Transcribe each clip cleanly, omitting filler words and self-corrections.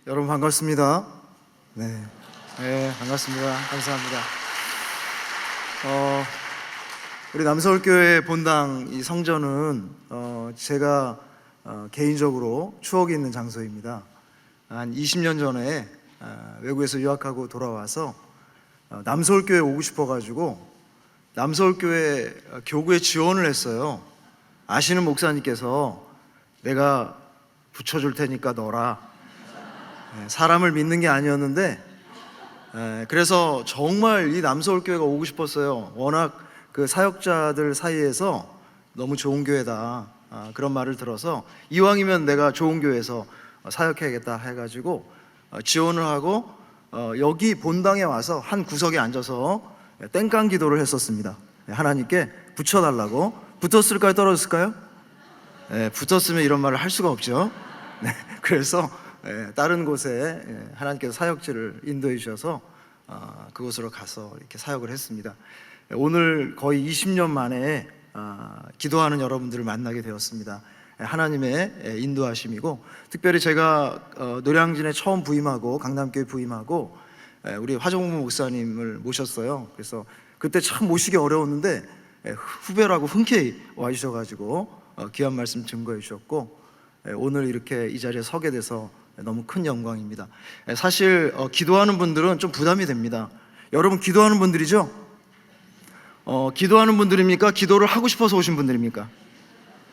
여러분 반갑습니다. 네, 반갑습니다. 감사합니다. 우리 남서울교회 본당 이 성전은 제가 개인적으로 추억이 있는 장소입니다. 한 20년 전에 외국에서 유학하고 돌아와서 남서울교회 오고 싶어가지고 남서울교회 교구에 지원을 했어요. 아시는 목사님께서 내가 붙여줄 테니까 넣어라. 사람을 믿는 게 아니었는데, 그래서 정말 이 남서울교회가 오고 싶었어요. 워낙 그 사역자들 사이에서 너무 좋은 교회다, 그런 말을 들어서 이왕이면 내가 좋은 교회에서 사역해야겠다 해가지고 지원을 하고 여기 본당에 와서 한 구석에 앉아서 땡깡 기도를 했었습니다. 하나님께 붙여달라고. 붙었을까요? 떨어졌을까요? 붙었으면 이런 말을 할 수가 없죠. 그래서 다른 곳에 하나님께서 사역지를 인도해 주셔서 그곳으로 가서 이렇게 사역을 했습니다. 오늘 거의 20년 만에 기도하는 여러분들을 만나게 되었습니다. 하나님의 인도하심이고, 특별히 제가 노량진에 처음 부임하고 강남교회 부임하고 우리 화정무 목사님을 모셨어요. 그래서 그때 참 모시기 어려웠는데 후배라고 흔쾌히 와주셔가지고 귀한 말씀 증거해 주셨고, 오늘 이렇게 이 자리에 서게 돼서 너무 큰 영광입니다. 사실 기도하는 분들은 좀 부담이 됩니다. 여러분 기도하는 분들이죠? 기도하는 분들입니까? 기도를 하고 싶어서 오신 분들입니까?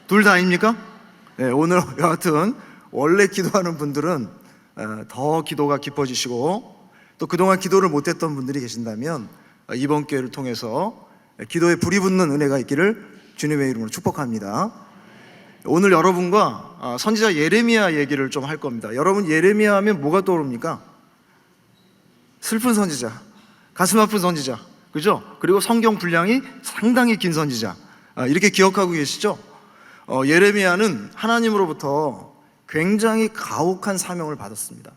둘 다 아닙니까? 오늘 여하튼 원래 기도하는 분들은 더 기도가 깊어지시고, 또 그동안 기도를 못했던 분들이 계신다면 이번 기회를 통해서 기도에 불이 붙는 은혜가 있기를 주님의 이름으로 축복합니다. 오늘 여러분과 선지자 예레미야 얘기를 좀 할 겁니다. 여러분 예레미야 하면 뭐가 떠오릅니까? 슬픈 선지자, 가슴 아픈 선지자, 그죠? 그리고 성경 분량이 상당히 긴 선지자, 이렇게 기억하고 계시죠? 예레미야는 하나님으로부터 굉장히 가혹한 사명을 받았습니다.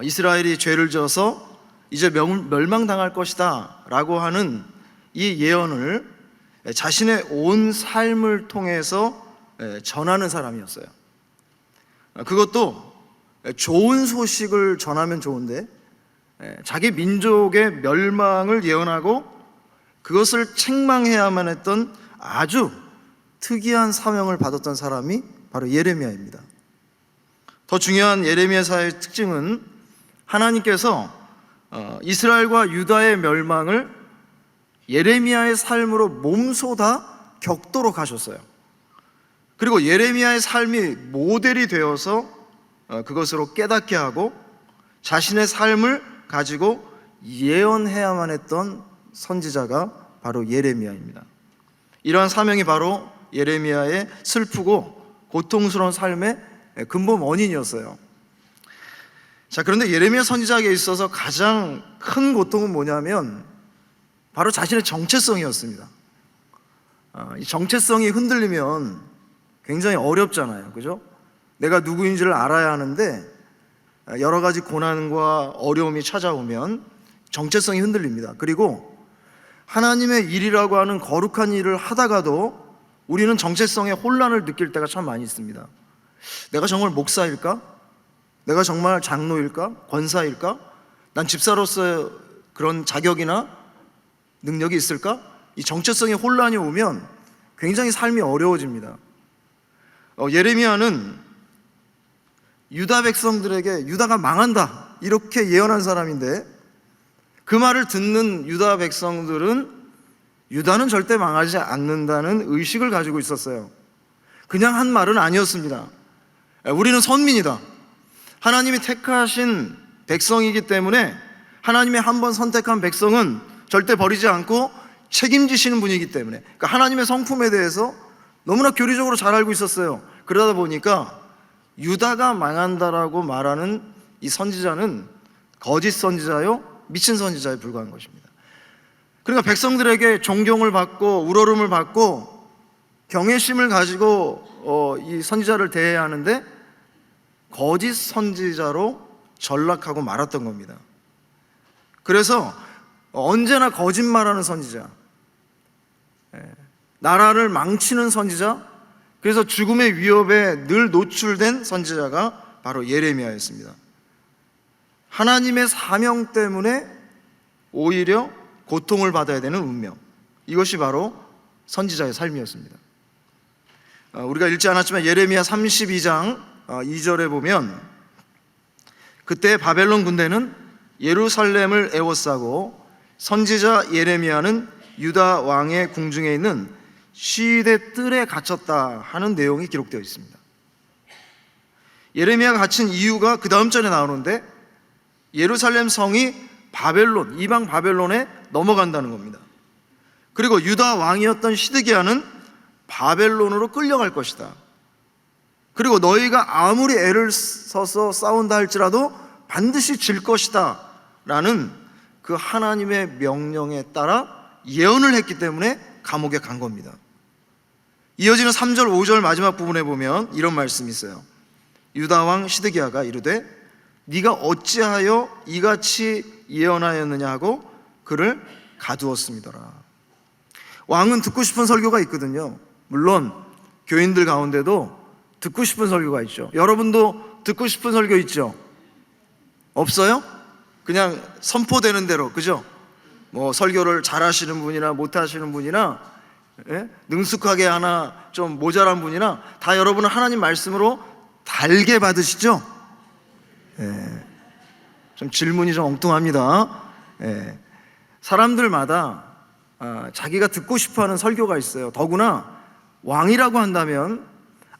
이스라엘이 죄를 지어서 이제 멸망당할 것이다 라고 하는 이 예언을 자신의 온 삶을 통해서 전하는 사람이었어요. 그것도 좋은 소식을 전하면 좋은데 자기 민족의 멸망을 예언하고 그것을 책망해야만 했던 아주 특이한 사명을 받았던 사람이 바로 예레미야입니다. 더 중요한 예레미야서의 특징은 하나님께서 이스라엘과 유다의 멸망을 예레미야의 삶으로 몸소다 겪도록 하셨어요. 그리고 예레미야의 삶이 모델이 되어서 그것으로 깨닫게 하고 자신의 삶을 가지고 예언해야만 했던 선지자가 바로 예레미야입니다. 이러한 사명이 바로 예레미야의 슬프고 고통스러운 삶의 근본 원인이었어요. 자, 그런데 예레미야 선지자에게 있어서 가장 큰 고통은 뭐냐면 바로 자신의 정체성이었습니다. 이 정체성이 흔들리면 굉장히 어렵잖아요, 그죠? 내가 누구인지를 알아야 하는데 여러 가지 고난과 어려움이 찾아오면 정체성이 흔들립니다. 그리고 하나님의 일이라고 하는 거룩한 일을 하다가도 우리는 정체성의 혼란을 느낄 때가 참 많이 있습니다. 내가 정말 목사일까? 내가 정말 장로일까? 권사일까? 난 집사로서 그런 자격이나 능력이 있을까? 이 정체성의 혼란이 오면 굉장히 삶이 어려워집니다. 예레미야는 유다 백성들에게 유다가 망한다 이렇게 예언한 사람인데, 그 말을 듣는 유다 백성들은 유다는 절대 망하지 않는다는 의식을 가지고 있었어요. 그냥 한 말은 아니었습니다. 우리는 선민이다, 하나님이 택하신 백성이기 때문에 하나님이 한 번 선택한 백성은 절대 버리지 않고 책임지시는 분이기 때문에, 그러니까 하나님의 성품에 대해서 너무나 교리적으로 잘 알고 있었어요. 그러다 보니까 유다가 망한다라고 말하는 이 선지자는 거짓 선지자요, 미친 선지자에 불과한 것입니다. 그러니까 백성들에게 존경을 받고 우러름을 받고 경외심을 가지고 이 선지자를 대해야 하는데 거짓 선지자로 전락하고 말았던 겁니다. 그래서 언제나 거짓말하는 선지자, 나라를 망치는 선지자, 그래서 죽음의 위협에 늘 노출된 선지자가 바로 예레미야였습니다. 하나님의 사명 때문에 오히려 고통을 받아야 되는 운명, 이것이 바로 선지자의 삶이었습니다. 우리가 읽지 않았지만 예레미야 32장 2절에 보면, 그때 바벨론 군대는 예루살렘을 에워싸고 선지자 예레미야는 유다 왕의 궁중에 있는 시위대 뜰에 갇혔다 하는 내용이 기록되어 있습니다. 예레미야가 갇힌 이유가 그 다음 절에 나오는데, 예루살렘 성이 바벨론, 이방 바벨론에 넘어간다는 겁니다. 그리고 유다 왕이었던 시드기야는 바벨론으로 끌려갈 것이다. 그리고 너희가 아무리 애를 써서 싸운다 할지라도 반드시 질 것이다 라는 그 하나님의 명령에 따라 예언을 했기 때문에 감옥에 간 겁니다. 이어지는 3절 5절 마지막 부분에 보면 이런 말씀이 있어요. 유다 왕 시드기야가 이르되 네가 어찌하여 이같이 예언하였느냐 하고 그를 가두었음이더라. 왕은 듣고 싶은 설교가 있거든요. 물론 교인들 가운데도 듣고 싶은 설교가 있죠. 여러분도 듣고 싶은 설교 있죠? 없어요? 그냥 선포되는 대로, 그죠? 뭐 설교를 잘하시는 분이나 못하시는 분이나, 능숙하게 하나 좀 모자란 분이나 다 여러분은 하나님 말씀으로 달게 받으시죠? 좀 질문이 좀 엉뚱합니다. 사람들마다 자기가 듣고 싶어하는 설교가 있어요. 더구나 왕이라고 한다면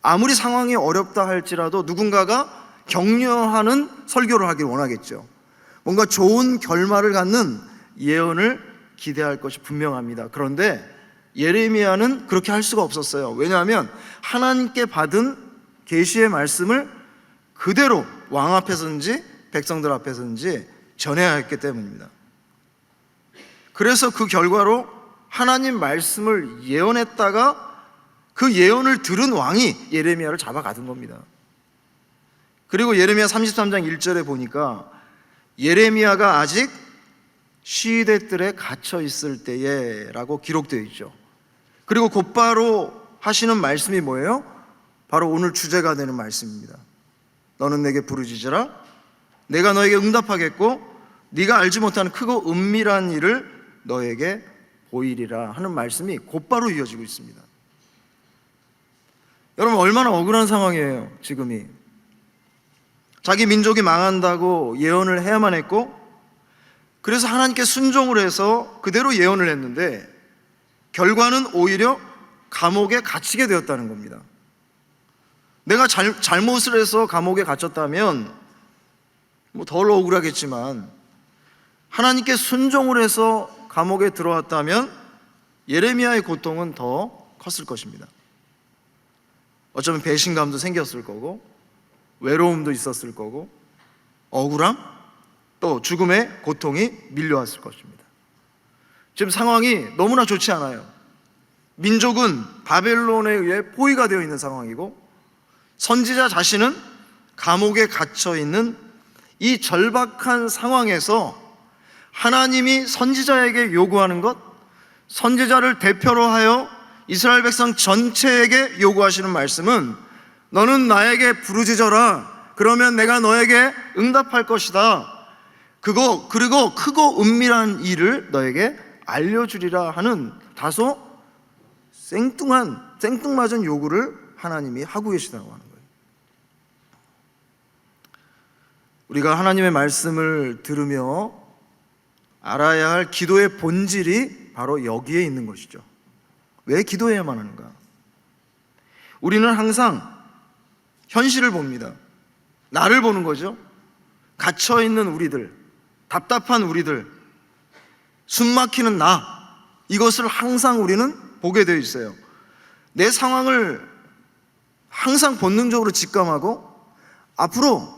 아무리 상황이 어렵다 할지라도 누군가가 격려하는 설교를 하길 원하겠죠. 뭔가 좋은 결말을 갖는 예언을 기대할 것이 분명합니다. 그런데 예레미야는 그렇게 할 수가 없었어요. 왜냐하면 하나님께 받은 계시의 말씀을 그대로 왕 앞에서든지 백성들 앞에서든지 전해야 했기 때문입니다. 그래서 그 결과로 하나님 말씀을 예언했다가 그 예언을 들은 왕이 예레미야를 잡아가둔 겁니다. 그리고 예레미야 33장 1절에 보니까 예레미야가 아직 시위대 뜰에 갇혀 있을 때에 라고 기록되어 있죠. 그리고 곧바로 하시는 말씀이 뭐예요? 바로 오늘 주제가 되는 말씀입니다. 너는 내게 부르짖으라 내가 너에게 응답하겠고 네가 알지 못하는 크고 은밀한 일을 너에게 보이리라 하는 말씀이 곧바로 이어지고 있습니다. 여러분, 얼마나 억울한 상황이에요. 지금이 자기 민족이 망한다고 예언을 해야만 했고, 그래서 하나님께 순종을 해서 그대로 예언을 했는데 결과는 오히려 감옥에 갇히게 되었다는 겁니다. 내가 잘못을 해서 감옥에 갇혔다면 덜 억울하겠지만, 하나님께 순종을 해서 감옥에 들어왔다면 예레미야의 고통은 더 컸을 것입니다. 어쩌면 배신감도 생겼을 거고, 외로움도 있었을 거고, 억울함, 또 죽음의 고통이 밀려왔을 것입니다. 지금 상황이 너무나 좋지 않아요. 민족은 바벨론에 의해 포위가 되어 있는 상황이고, 선지자 자신은 감옥에 갇혀 있는 이 절박한 상황에서 하나님이 선지자에게 요구하는 것, 선지자를 대표로 하여 이스라엘 백성 전체에게 요구하시는 말씀은 너는 나에게 부르짖어라 그러면 내가 너에게 응답할 것이다. 그리고 크고 은밀한 일을 너에게 알려주리라 하는 다소 생뚱맞은 요구를 하나님이 하고 계시다고 하는 거예요. 우리가 하나님의 말씀을 들으며 알아야 할 기도의 본질이 바로 여기에 있는 것이죠. 왜 기도해야만 하는가? 우리는 항상 현실을 봅니다. 나를 보는 거죠. 갇혀있는 우리들, 답답한 우리들, 숨막히는 나, 이것을 항상 우리는 보게 되어 있어요. 내 상황을 항상 본능적으로 직감하고 앞으로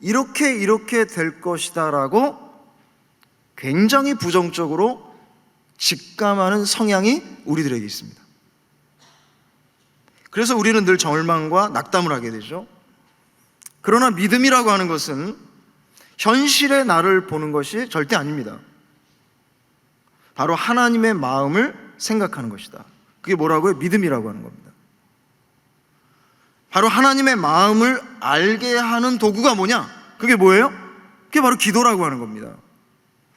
이렇게 될 것이다 라고 굉장히 부정적으로 직감하는 성향이 우리들에게 있습니다. 그래서 우리는 늘 절망과 낙담을 하게 되죠. 그러나 믿음이라고 하는 것은 현실의 나를 보는 것이 절대 아닙니다. 바로 하나님의 마음을 생각하는 것이다. 그게 뭐라고요? 믿음이라고 하는 겁니다. 바로 하나님의 마음을 알게 하는 도구가 뭐냐? 그게 뭐예요? 그게 바로 기도라고 하는 겁니다.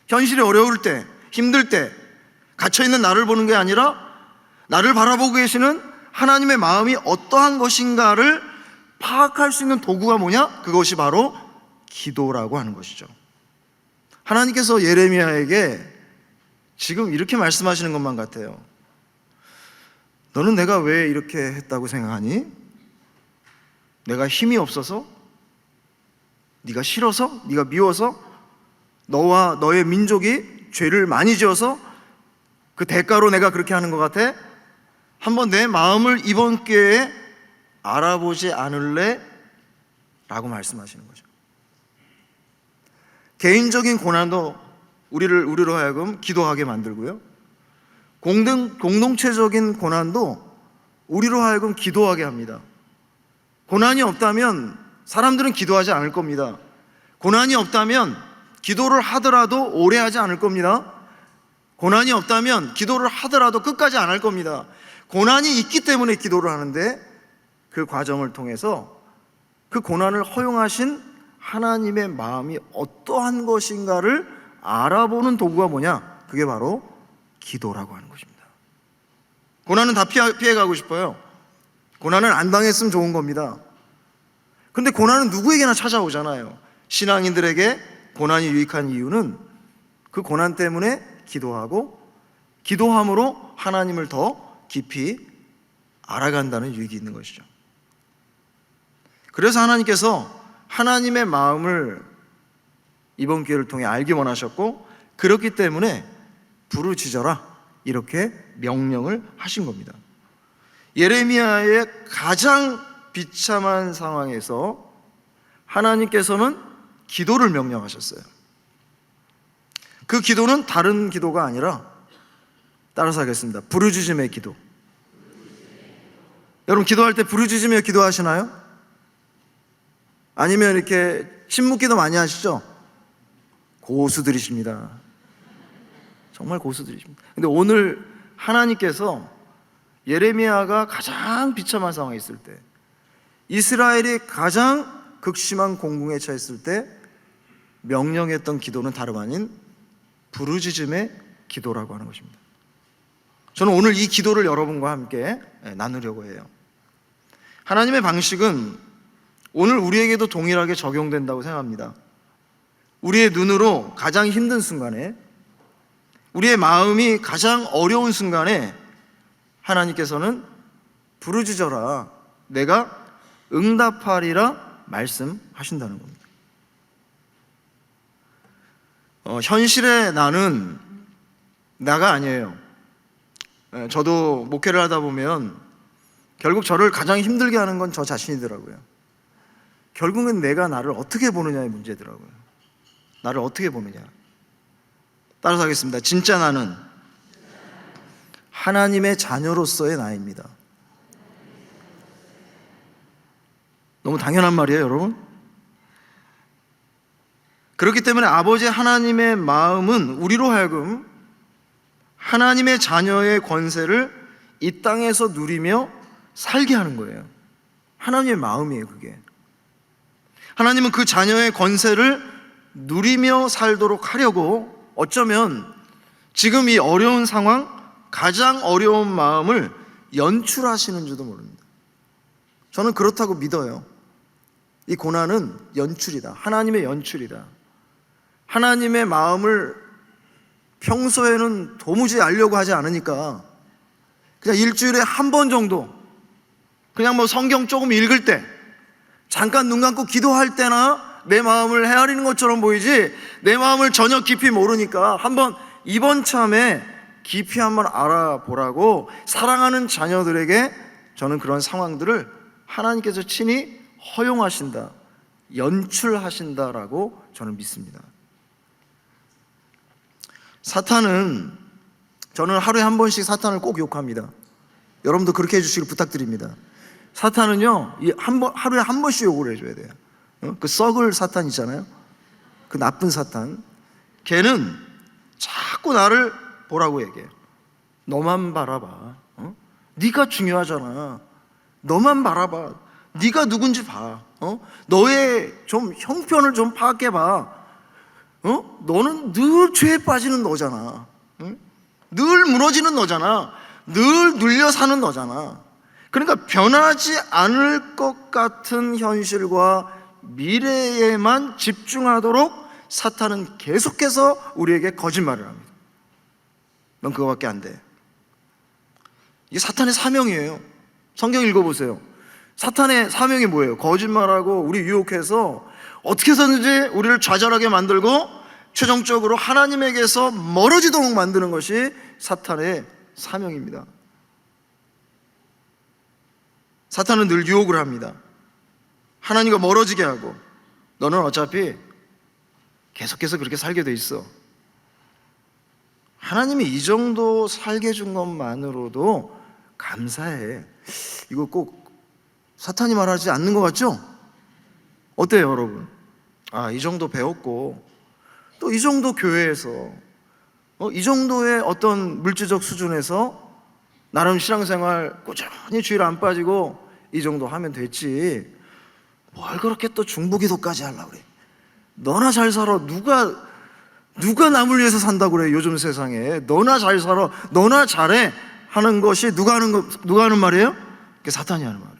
현실이 어려울 때, 힘들 때 갇혀있는 나를 보는 게 아니라 나를 바라보고 계시는 하나님의 마음이 어떠한 것인가를 파악할 수 있는 도구가 뭐냐? 그것이 바로 기도라고 하는 것이죠. 하나님께서 예레미야에게 지금 이렇게 말씀하시는 것만 같아요. 너는 내가 왜 이렇게 했다고 생각하니? 내가 힘이 없어서? 네가 싫어서? 네가 미워서? 너와 너의 민족이 죄를 많이 지어서 그 대가로 내가 그렇게 하는 것 같아? 한번 내 마음을 이번 기회에 알아보지 않을래? 라고 말씀하시는 거죠. 개인적인 고난도 우리로 하여금 기도하게 만들고요, 공동체적인 고난도 우리로 하여금 기도하게 합니다. 고난이 없다면 사람들은 기도하지 않을 겁니다. 고난이 없다면 기도를 하더라도 오래 하지 않을 겁니다. 고난이 없다면 기도를 하더라도 끝까지 안 할 겁니다. 고난이 있기 때문에 기도를 하는데, 그 과정을 통해서 그 고난을 허용하신 하나님의 마음이 어떠한 것인가를 알아보는 도구가 뭐냐? 그게 바로 기도라고 하는 것입니다. 고난은 다 피해가고 싶어요. 고난은 안 당했으면 좋은 겁니다. 근데 고난은 누구에게나 찾아오잖아요. 신앙인들에게 고난이 유익한 이유는 그 고난 때문에 기도하고, 기도함으로 하나님을 더 깊이 알아간다는 유익이 있는 것이죠. 그래서 하나님께서 하나님의 마음을 이번 기회를 통해 알기 원하셨고, 그렇기 때문에 부르짖어라 이렇게 명령을 하신 겁니다. 예레미야의 가장 비참한 상황에서 하나님께서는 기도를 명령하셨어요. 그 기도는 다른 기도가 아니라, 따라서 하겠습니다, 부르짖음의 기도. 여러분, 기도할 때 부르짖으며 기도하시나요? 아니면 이렇게 침묵기도 많이 하시죠? 고수들이십니다. 정말 고수들이십니다. 근데 오늘 하나님께서 예레미야가 가장 비참한 상황에 있을 때, 이스라엘이 가장 극심한 공궁에 처했을 때 명령했던 기도는 다름 아닌 부르짖음의 기도라고 하는 것입니다. 저는 오늘 이 기도를 여러분과 함께 나누려고 해요. 하나님의 방식은 오늘 우리에게도 동일하게 적용된다고 생각합니다. 우리의 눈으로 가장 힘든 순간에, 우리의 마음이 가장 어려운 순간에 하나님께서는 부르짖어라, 내가 응답하리라 말씀하신다는 겁니다. 현실의 나는 나가 아니에요. 저도 목회를 하다 보면 결국 저를 가장 힘들게 하는 건 저 자신이더라고요. 결국은 내가 나를 어떻게 보느냐의 문제더라고요. 나를 어떻게 보느냐. 따라서 하겠습니다. 진짜 나는 하나님의 자녀로서의 나입니다. 너무 당연한 말이에요, 여러분. 그렇기 때문에 아버지 하나님의 마음은 우리로 하여금 하나님의 자녀의 권세를 이 땅에서 누리며 살게 하는 거예요. 하나님의 마음이에요, 그게. 하나님은 그 자녀의 권세를 누리며 살도록 하려고 어쩌면 지금 이 어려운 상황, 가장 어려운 마음을 연출하시는 줄도 모릅니다. 저는 그렇다고 믿어요. 이 고난은 연출이다. 하나님의 연출이다. 하나님의 마음을 평소에는 도무지 알려고 하지 않으니까 그냥 일주일에 한 번 정도, 그냥 뭐 성경 조금 읽을 때, 잠깐 눈 감고 기도할 때나 내 마음을 헤아리는 것처럼 보이지, 내 마음을 전혀 깊이 모르니까 한번 이번 참에 깊이 한번 알아보라고 사랑하는 자녀들에게 저는 그런 상황들을 하나님께서 친히 허용하신다, 연출하신다라고 저는 믿습니다. 사탄은, 저는 하루에 한 번씩 사탄을 꼭 욕합니다. 여러분도 그렇게 해주시길 부탁드립니다. 사탄은요, 하루에 한 번씩 욕을 해줘야 돼요. 그 썩을 사탄 있잖아요. 그 나쁜 사탄. 걔는 자꾸 나를 보라고 얘기해요. 너만 바라봐. 네가 중요하잖아. 너만 바라봐. 네가 누군지 봐. 너의 좀 형편을 좀 파악해봐. 너는 늘 죄에 빠지는 너잖아. 응? 늘 무너지는 너잖아. 늘 눌려 사는 너잖아. 그러니까 변하지 않을 것 같은 현실과 미래에만 집중하도록 사탄은 계속해서 우리에게 거짓말을 합니다. 넌 그거밖에 안 돼. 이게 사탄의 사명이에요. 성경 읽어보세요. 사탄의 사명이 뭐예요? 거짓말하고 우리 유혹해서 어떻게 해서든지 우리를 좌절하게 만들고 최종적으로 하나님에게서 멀어지도록 만드는 것이 사탄의 사명입니다. 사탄은 늘 유혹을 합니다. 하나님과 멀어지게 하고, 너는 어차피 계속해서 그렇게 살게 돼 있어. 하나님이 이 정도 살게 준 것만으로도 감사해. 이거 꼭 사탄이 말하지 않는 것 같죠? 어때요, 여러분? 이 정도 배웠고, 또 이 정도 교회에서, 이 정도의 어떤 물질적 수준에서 나름 신앙생활 꾸준히 주일 안 빠지고 이 정도 하면 됐지. 뭘 그렇게 또 중보기도까지 하려고 그래. 너나 잘 살아. 누가 남을 위해서 산다고 그래, 요즘 세상에. 너나 잘 살아, 너나 잘해 하는 것이 누가 하는 말이에요? 그게 사탄이 하는 말이에요.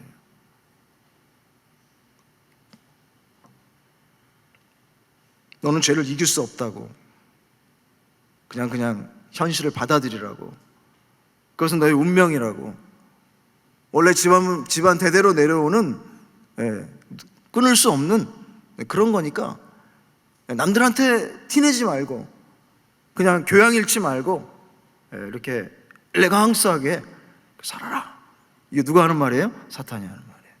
너는 죄를 이길 수 없다고. 그냥 현실을 받아들이라고. 그것은 너의 운명이라고. 원래 집안 대대로 내려오는 끊을 수 없는 그런 거니까 남들한테 티내지 말고 그냥 교양 잃지 말고 이렇게 엘레강스하게 살아라. 이게 누가 하는 말이에요? 사탄이 하는 말이에요.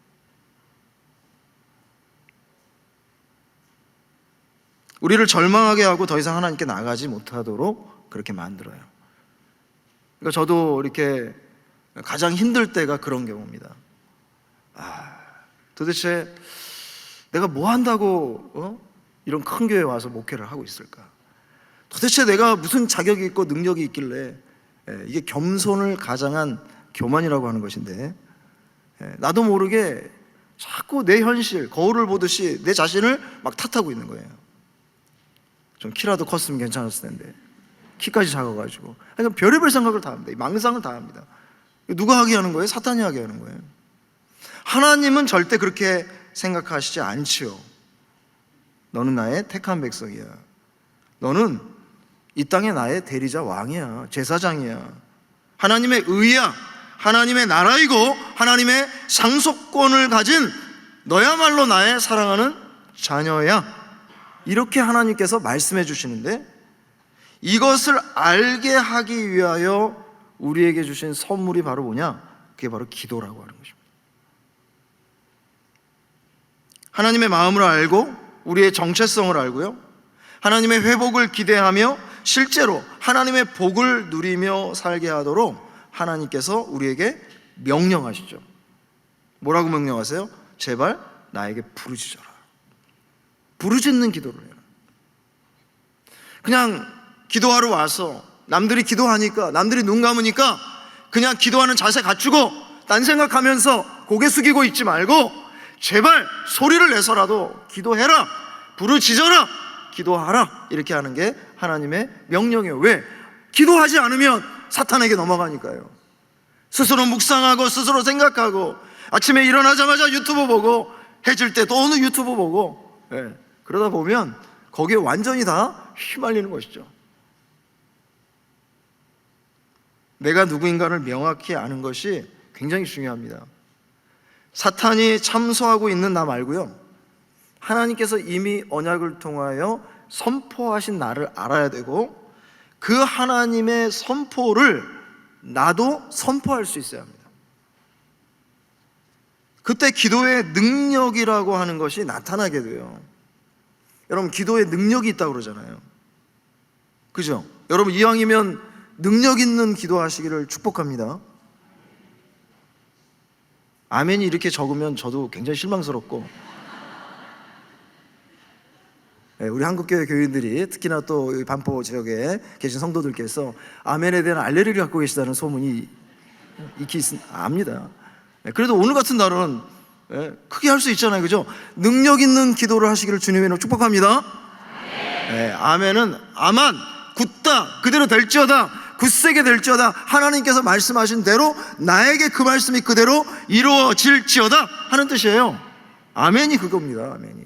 우리를 절망하게 하고 더 이상 하나님께 나가지 못하도록 그렇게 만들어요. 그러니까 저도 이렇게 가장 힘들 때가 그런 경우입니다. 도대체 내가 뭐 한다고 이런 큰 교회에 와서 목회를 하고 있을까? 도대체 내가 무슨 자격이 있고 능력이 있길래, 이게 겸손을 가장한 교만이라고 하는 것인데, 나도 모르게 자꾸 내 현실, 거울을 보듯이 내 자신을 막 탓하고 있는 거예요. 좀 키라도 컸으면 괜찮았을 텐데 키까지 작아가지고, 그러니까 별의별 생각을 다 합니다. 망상을 다 합니다. 누가 하게 하는 거예요? 사탄이 하게 하는 거예요. 하나님은 절대 그렇게 생각하시지 않지요. 너는 나의 택한 백성이야. 너는 이 땅에 나의 대리자 왕이야. 제사장이야. 하나님의 의야. 하나님의 나라이고 하나님의 상속권을 가진 너야말로 나의 사랑하는 자녀야. 이렇게 하나님께서 말씀해 주시는데, 이것을 알게 하기 위하여 우리에게 주신 선물이 바로 뭐냐? 그게 바로 기도라고 하는 것입니다. 하나님의 마음을 알고 우리의 정체성을 알고요, 하나님의 회복을 기대하며 실제로 하나님의 복을 누리며 살게 하도록 하나님께서 우리에게 명령하시죠. 뭐라고 명령하세요? 제발 나에게 부르짖어라. 부르짖는 기도를 해요. 그냥 기도하러 와서 남들이 기도하니까, 남들이 눈 감으니까 그냥 기도하는 자세 갖추고 딴 생각하면서 고개 숙이고 있지 말고 제발 소리를 내서라도 기도해라, 부르짖어라, 기도하라, 이렇게 하는 게 하나님의 명령이에요. 왜? 기도하지 않으면 사탄에게 넘어가니까요. 스스로 묵상하고 스스로 생각하고 아침에 일어나자마자 유튜브 보고 해질 때 또 어느 유튜브 보고, 그러다 보면 거기에 완전히 다 휘말리는 것이죠. 내가 누구인가를 명확히 아는 것이 굉장히 중요합니다. 사탄이 참소하고 있는 나 말고요, 하나님께서 이미 언약을 통하여 선포하신 나를 알아야 되고, 그 하나님의 선포를 나도 선포할 수 있어야 합니다. 그때 기도의 능력이라고 하는 것이 나타나게 돼요. 여러분, 기도에 능력이 있다고 그러잖아요. 그죠? 여러분, 이왕이면 능력 있는 기도하시기를 축복합니다. 아멘이 이렇게 적으면 저도 굉장히 실망스럽고, 우리 한국교회 교인들이 특히나 또 반포 지역에 계신 성도들께서 아멘에 대한 알레르기를 갖고 계시다는 소문이 익히 압니다. 그래도 오늘 같은 날은 크게 할 수 있잖아요. 그죠? 능력 있는 기도를 하시기를 주님의 이름으로 축복합니다. 아멘은 아만, 굳다, 그대로 될지어다, 굳세게 될지어다, 하나님께서 말씀하신 대로 나에게 그 말씀이 그대로 이루어질지어다 하는 뜻이에요. 아멘이 그겁니다. 아멘이.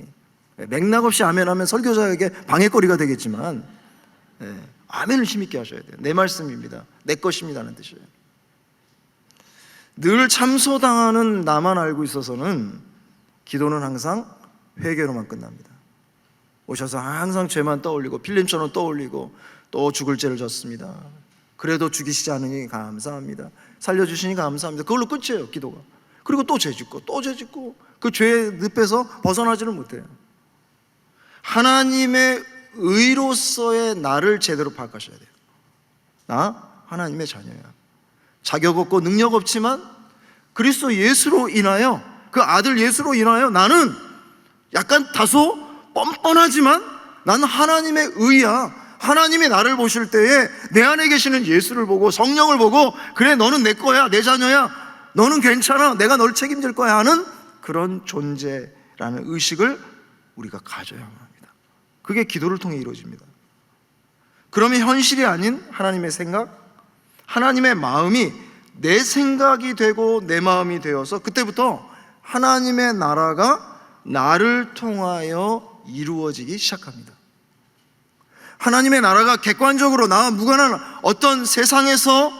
맥락 없이 아멘하면 설교자에게 방해거리가 되겠지만, 아멘을 힘있게 하셔야 돼요. 내 말씀입니다, 내 것입니다 하는 뜻이에요. 늘 참소당하는 나만 알고 있어서는 기도는 항상 회개로만 끝납니다. 오셔서 항상 죄만 떠올리고 필름처럼 떠올리고 또 죽을 죄를 졌습니다, 그래도 죽이시지 않으니 감사합니다, 살려주시니 감사합니다, 그걸로 끝이에요 기도가. 그리고 또 죄 짓고 또 죄 짓고 그 죄의 늪에서 벗어나지를 못해요. 하나님의 의로서의 나를 제대로 파악하셔야 돼요. 나 하나님의 자녀야, 자격 없고 능력 없지만 그리스도 예수로 인하여, 그 아들 예수로 인하여 나는 약간 다소 뻔뻔하지만 나는 하나님의 의야. 하나님이 나를 보실 때에 내 안에 계시는 예수를 보고 성령을 보고, 그래 너는 내 거야, 내 자녀야, 너는 괜찮아, 내가 널 책임질 거야 하는 그런 존재라는 의식을 우리가 가져야만 합니다. 그게 기도를 통해 이루어집니다. 그러면 현실이 아닌 하나님의 생각, 하나님의 마음이 내 생각이 되고 내 마음이 되어서 그때부터 하나님의 나라가 나를 통하여 이루어지기 시작합니다. 하나님의 나라가 객관적으로 나와 무관한 어떤 세상에서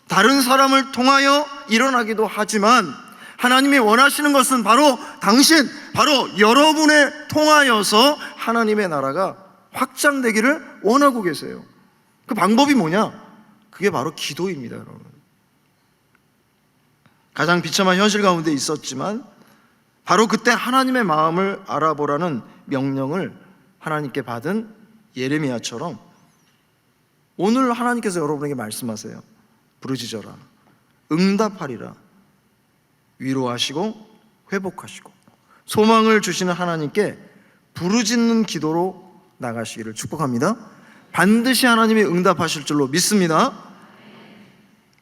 다른 사람을 통하여 일어나기도 하지만, 하나님이 원하시는 것은 바로 당신, 바로 여러분에 통하여서 하나님의 나라가 확장되기를 원하고 계세요. 그 방법이 뭐냐? 그게 바로 기도입니다, 여러분. 가장 비참한 현실 가운데 있었지만 바로 그때 하나님의 마음을 알아보라는 명령을 하나님께 받은 예레미야처럼 오늘 하나님께서 여러분에게 말씀하세요. 부르짖어라, 응답하리라, 위로하시고 회복하시고 소망을 주시는 하나님께 부르짖는 기도로 나가시기를 축복합니다. 반드시 하나님이 응답하실 줄로 믿습니다.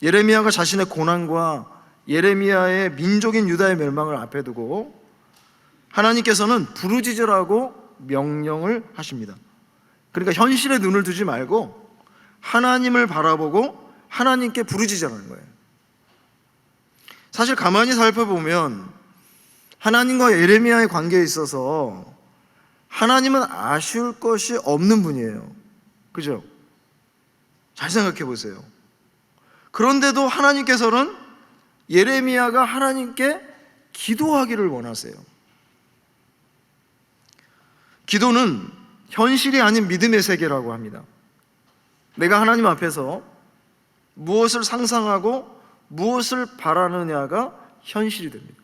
예레미야가 자신의 고난과 예레미야의 민족인 유다의 멸망을 앞에 두고 하나님께서는 부르짖으라고 명령을 하십니다. 그러니까 현실에 눈을 두지 말고 하나님을 바라보고 하나님께 부르짖으라는 거예요. 사실 가만히 살펴보면 하나님과 예레미야의 관계에 있어서 하나님은 아쉬울 것이 없는 분이에요. 그죠? 잘 생각해 보세요. 그런데도 하나님께서는 예레미야가 하나님께 기도하기를 원하세요. 기도는 현실이 아닌 믿음의 세계라고 합니다. 내가 하나님 앞에서 무엇을 상상하고 무엇을 바라느냐가 현실이 됩니다.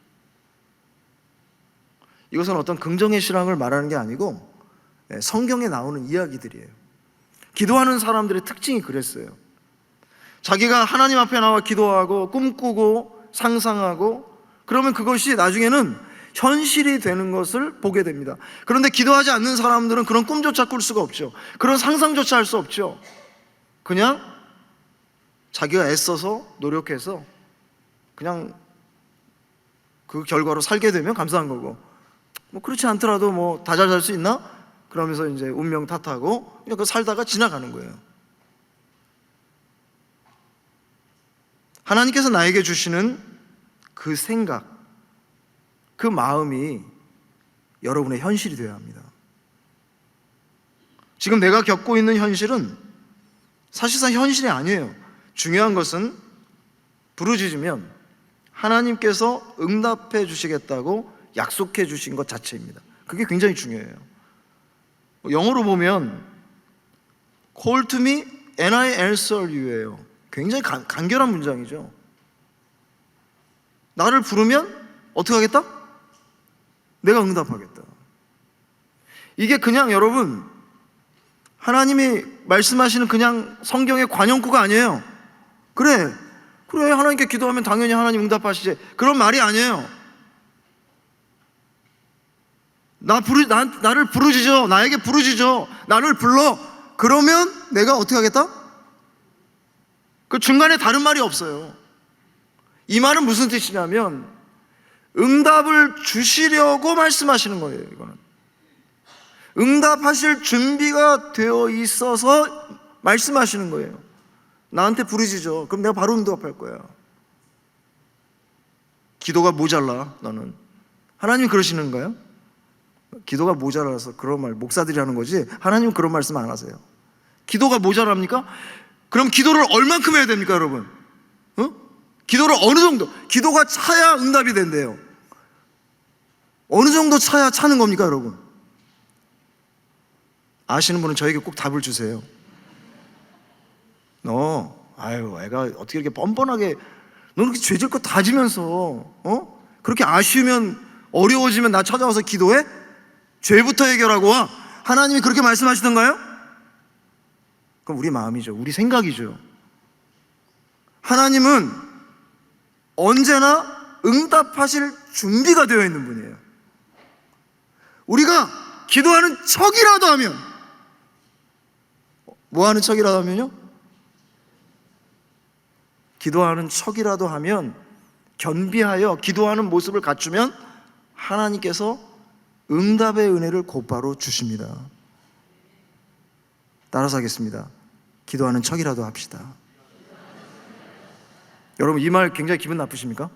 이것은 어떤 긍정의 신앙을 말하는 게 아니고 성경에 나오는 이야기들이에요. 기도하는 사람들의 특징이 그랬어요. 자기가 하나님 앞에 나와 기도하고 꿈꾸고 상상하고 그러면 그것이 나중에는 현실이 되는 것을 보게 됩니다. 그런데 기도하지 않는 사람들은 그런 꿈조차 꿀 수가 없죠. 그런 상상조차 할 수 없죠. 그냥 자기가 애써서 노력해서 그냥 그 결과로 살게 되면 감사한 거고, 뭐 그렇지 않더라도 뭐 다 잘 살 수 있나? 그러면서 이제 운명 탓하고 그냥 그 살다가 지나가는 거예요. 하나님께서 나에게 주시는 그 생각, 그 마음이 여러분의 현실이 되어야 합니다. 지금 내가 겪고 있는 현실은 사실상 현실이 아니에요. 중요한 것은 부르짖으면 하나님께서 응답해 주시겠다고 약속해 주신 것 자체입니다. 그게 굉장히 중요해요. 영어로 보면 Call to me and I answer you예요. 굉장히 간결한 문장이죠. 나를 부르면 어떻게 하겠다? 내가 응답하겠다. 이게 그냥 여러분 하나님이 말씀하시는 그냥 성경의 관용구가 아니에요. 그래 하나님께 기도하면 당연히 하나님 응답하시지, 그런 말이 아니에요. 나를 부르짖어, 나에게 부르짖어, 나를 불러, 그러면 내가 어떻게 하겠다? 그 중간에 다른 말이 없어요. 이 말은 무슨 뜻이냐면 응답을 주시려고 말씀하시는 거예요. 이거는 응답하실 준비가 되어 있어서 말씀하시는 거예요. 나한테 부르짖어. 그럼 내가 바로 응답할 거야. 기도가 모자라 너는. 하나님이 그러시는가요? 기도가 모자라서 그런 말 목사들이 하는 거지, 하나님은 그런 말씀 안 하세요. 기도가 모자랍니까? 그럼 기도를 얼만큼 해야 됩니까, 여러분? 기도를 어느 정도, 기도가 차야 응답이 된대요. 어느 정도 차야 차는 겁니까, 여러분? 아시는 분은 저에게 꼭 답을 주세요. 애가 어떻게 이렇게 뻔뻔하게, 너 그렇게 죄질 거 다 지면서 그렇게 아쉬우면, 어려워지면 나 찾아와서 기도해? 죄부터 해결하고 와. 하나님이 그렇게 말씀하시던가요? 그럼 우리 마음이죠. 우리 생각이죠. 하나님은 언제나 응답하실 준비가 되어 있는 분이에요. 우리가 기도하는 척이라도 하면, 뭐 하는 척이라도 하면요? 기도하는 척이라도 하면, 겸비하여 기도하는 모습을 갖추면 하나님께서 응답의 은혜를 곧바로 주십니다. 따라서 하겠습니다. 기도하는 척이라도 합시다. 여러분, 이 말 굉장히 기분 나쁘십니까?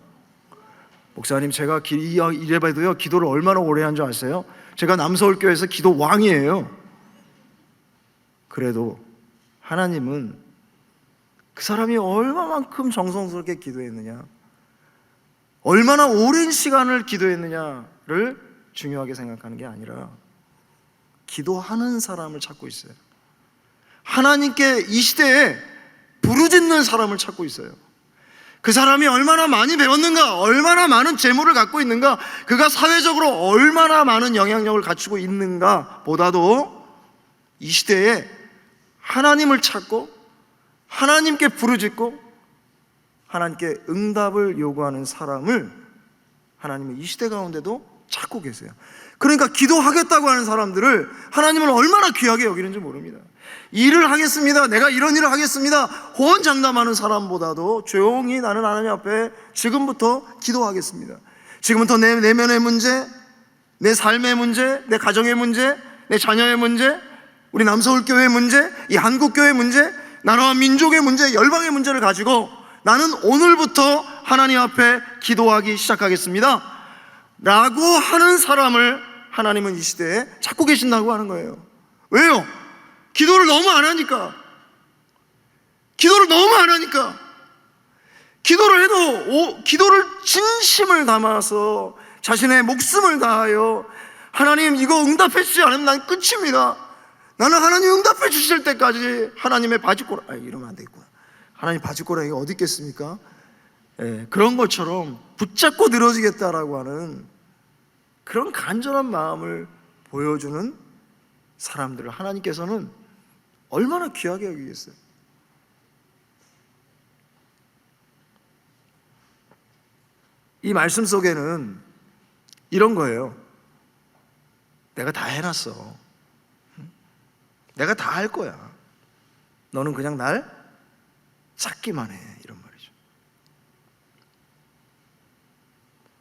목사님, 제가 이래봐도요 기도를 얼마나 오래 한 줄 아세요? 제가 남서울교회에서 기도 왕이에요. 그래도 하나님은 그 사람이 얼마만큼 정성스럽게 기도했느냐, 얼마나 오랜 시간을 기도했느냐를 중요하게 생각하는 게 아니라 기도하는 사람을 찾고 있어요. 하나님께 이 시대에 부르짖는 사람을 찾고 있어요. 그 사람이 얼마나 많이 배웠는가, 얼마나 많은 재물을 갖고 있는가, 그가 사회적으로 얼마나 많은 영향력을 갖추고 있는가 보다도 이 시대에 하나님을 찾고 하나님께 부르짖고 하나님께 응답을 요구하는 사람을 하나님은 이 시대 가운데도 찾고 계세요. 그러니까 기도하겠다고 하는 사람들을 하나님은 얼마나 귀하게 여기는지 모릅니다. 일을 하겠습니다, 내가 이런 일을 하겠습니다, 호언장담하는 사람보다도 조용히 나는 하나님 앞에 지금부터 기도하겠습니다. 지금부터 내 내면의 문제, 내 삶의 문제, 내 가정의 문제, 내 자녀의 문제, 우리 남서울교회의 문제, 이 한국교회의 문제, 나라와 민족의 문제, 열방의 문제를 가지고 나는 오늘부터 하나님 앞에 기도하기 시작하겠습니다 라고 하는 사람을 하나님은 이 시대에 찾고 계신다고 하는 거예요. 왜요? 기도를 너무 안 하니까. 기도를 너무 안 하니까. 기도를 해도 기도를 진심을 담아서 자신의 목숨을 다하여 하나님 이거 응답해 주지 않으면 난 끝입니다, 나는 하나님 응답해 주실 때까지 하나님의 바짓꼬라, 이러면 안 되겠구나, 하나님 바짓꼬라기가 어디 있겠습니까? 그런 것처럼 붙잡고 늘어지겠다라고 하는 그런 간절한 마음을 보여주는 사람들을 하나님께서는 얼마나 귀하게 여기겠어요. 이 말씀 속에는 이런 거예요. 내가 다 해놨어, 내가 다 할 거야, 너는 그냥 날 찾기만 해, 이런 말이죠.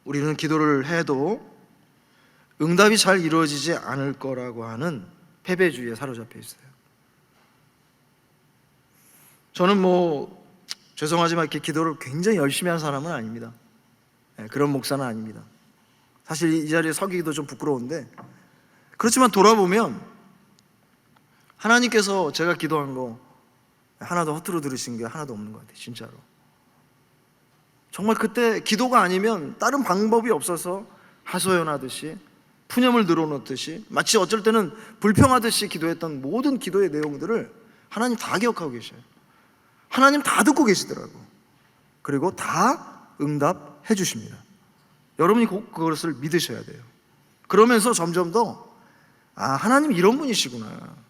우리는 기도를 해도 응답이 잘 이루어지지 않을 거라고 하는 패배주의에 사로잡혀 있어요. 저는 죄송하지만 이렇게 기도를 굉장히 열심히 하는 사람은 아닙니다. 그런 목사는 아닙니다. 사실 이 자리에 서기도 좀 부끄러운데, 그렇지만 돌아보면 하나님께서 제가 기도한 거 하나도 허투루 들으신 게 하나도 없는 것 같아요. 진짜로. 정말 그때 기도가 아니면 다른 방법이 없어서 하소연하듯이, 푸념을 늘어놓듯이, 마치 어쩔 때는 불평하듯이 기도했던 모든 기도의 내용들을 하나님 다 기억하고 계셔요. 하나님 다 듣고 계시더라고. 그리고 다 응답해 주십니다. 여러분이 꼭 그것을 믿으셔야 돼요. 그러면서 점점 더 하나님 이런 분이시구나,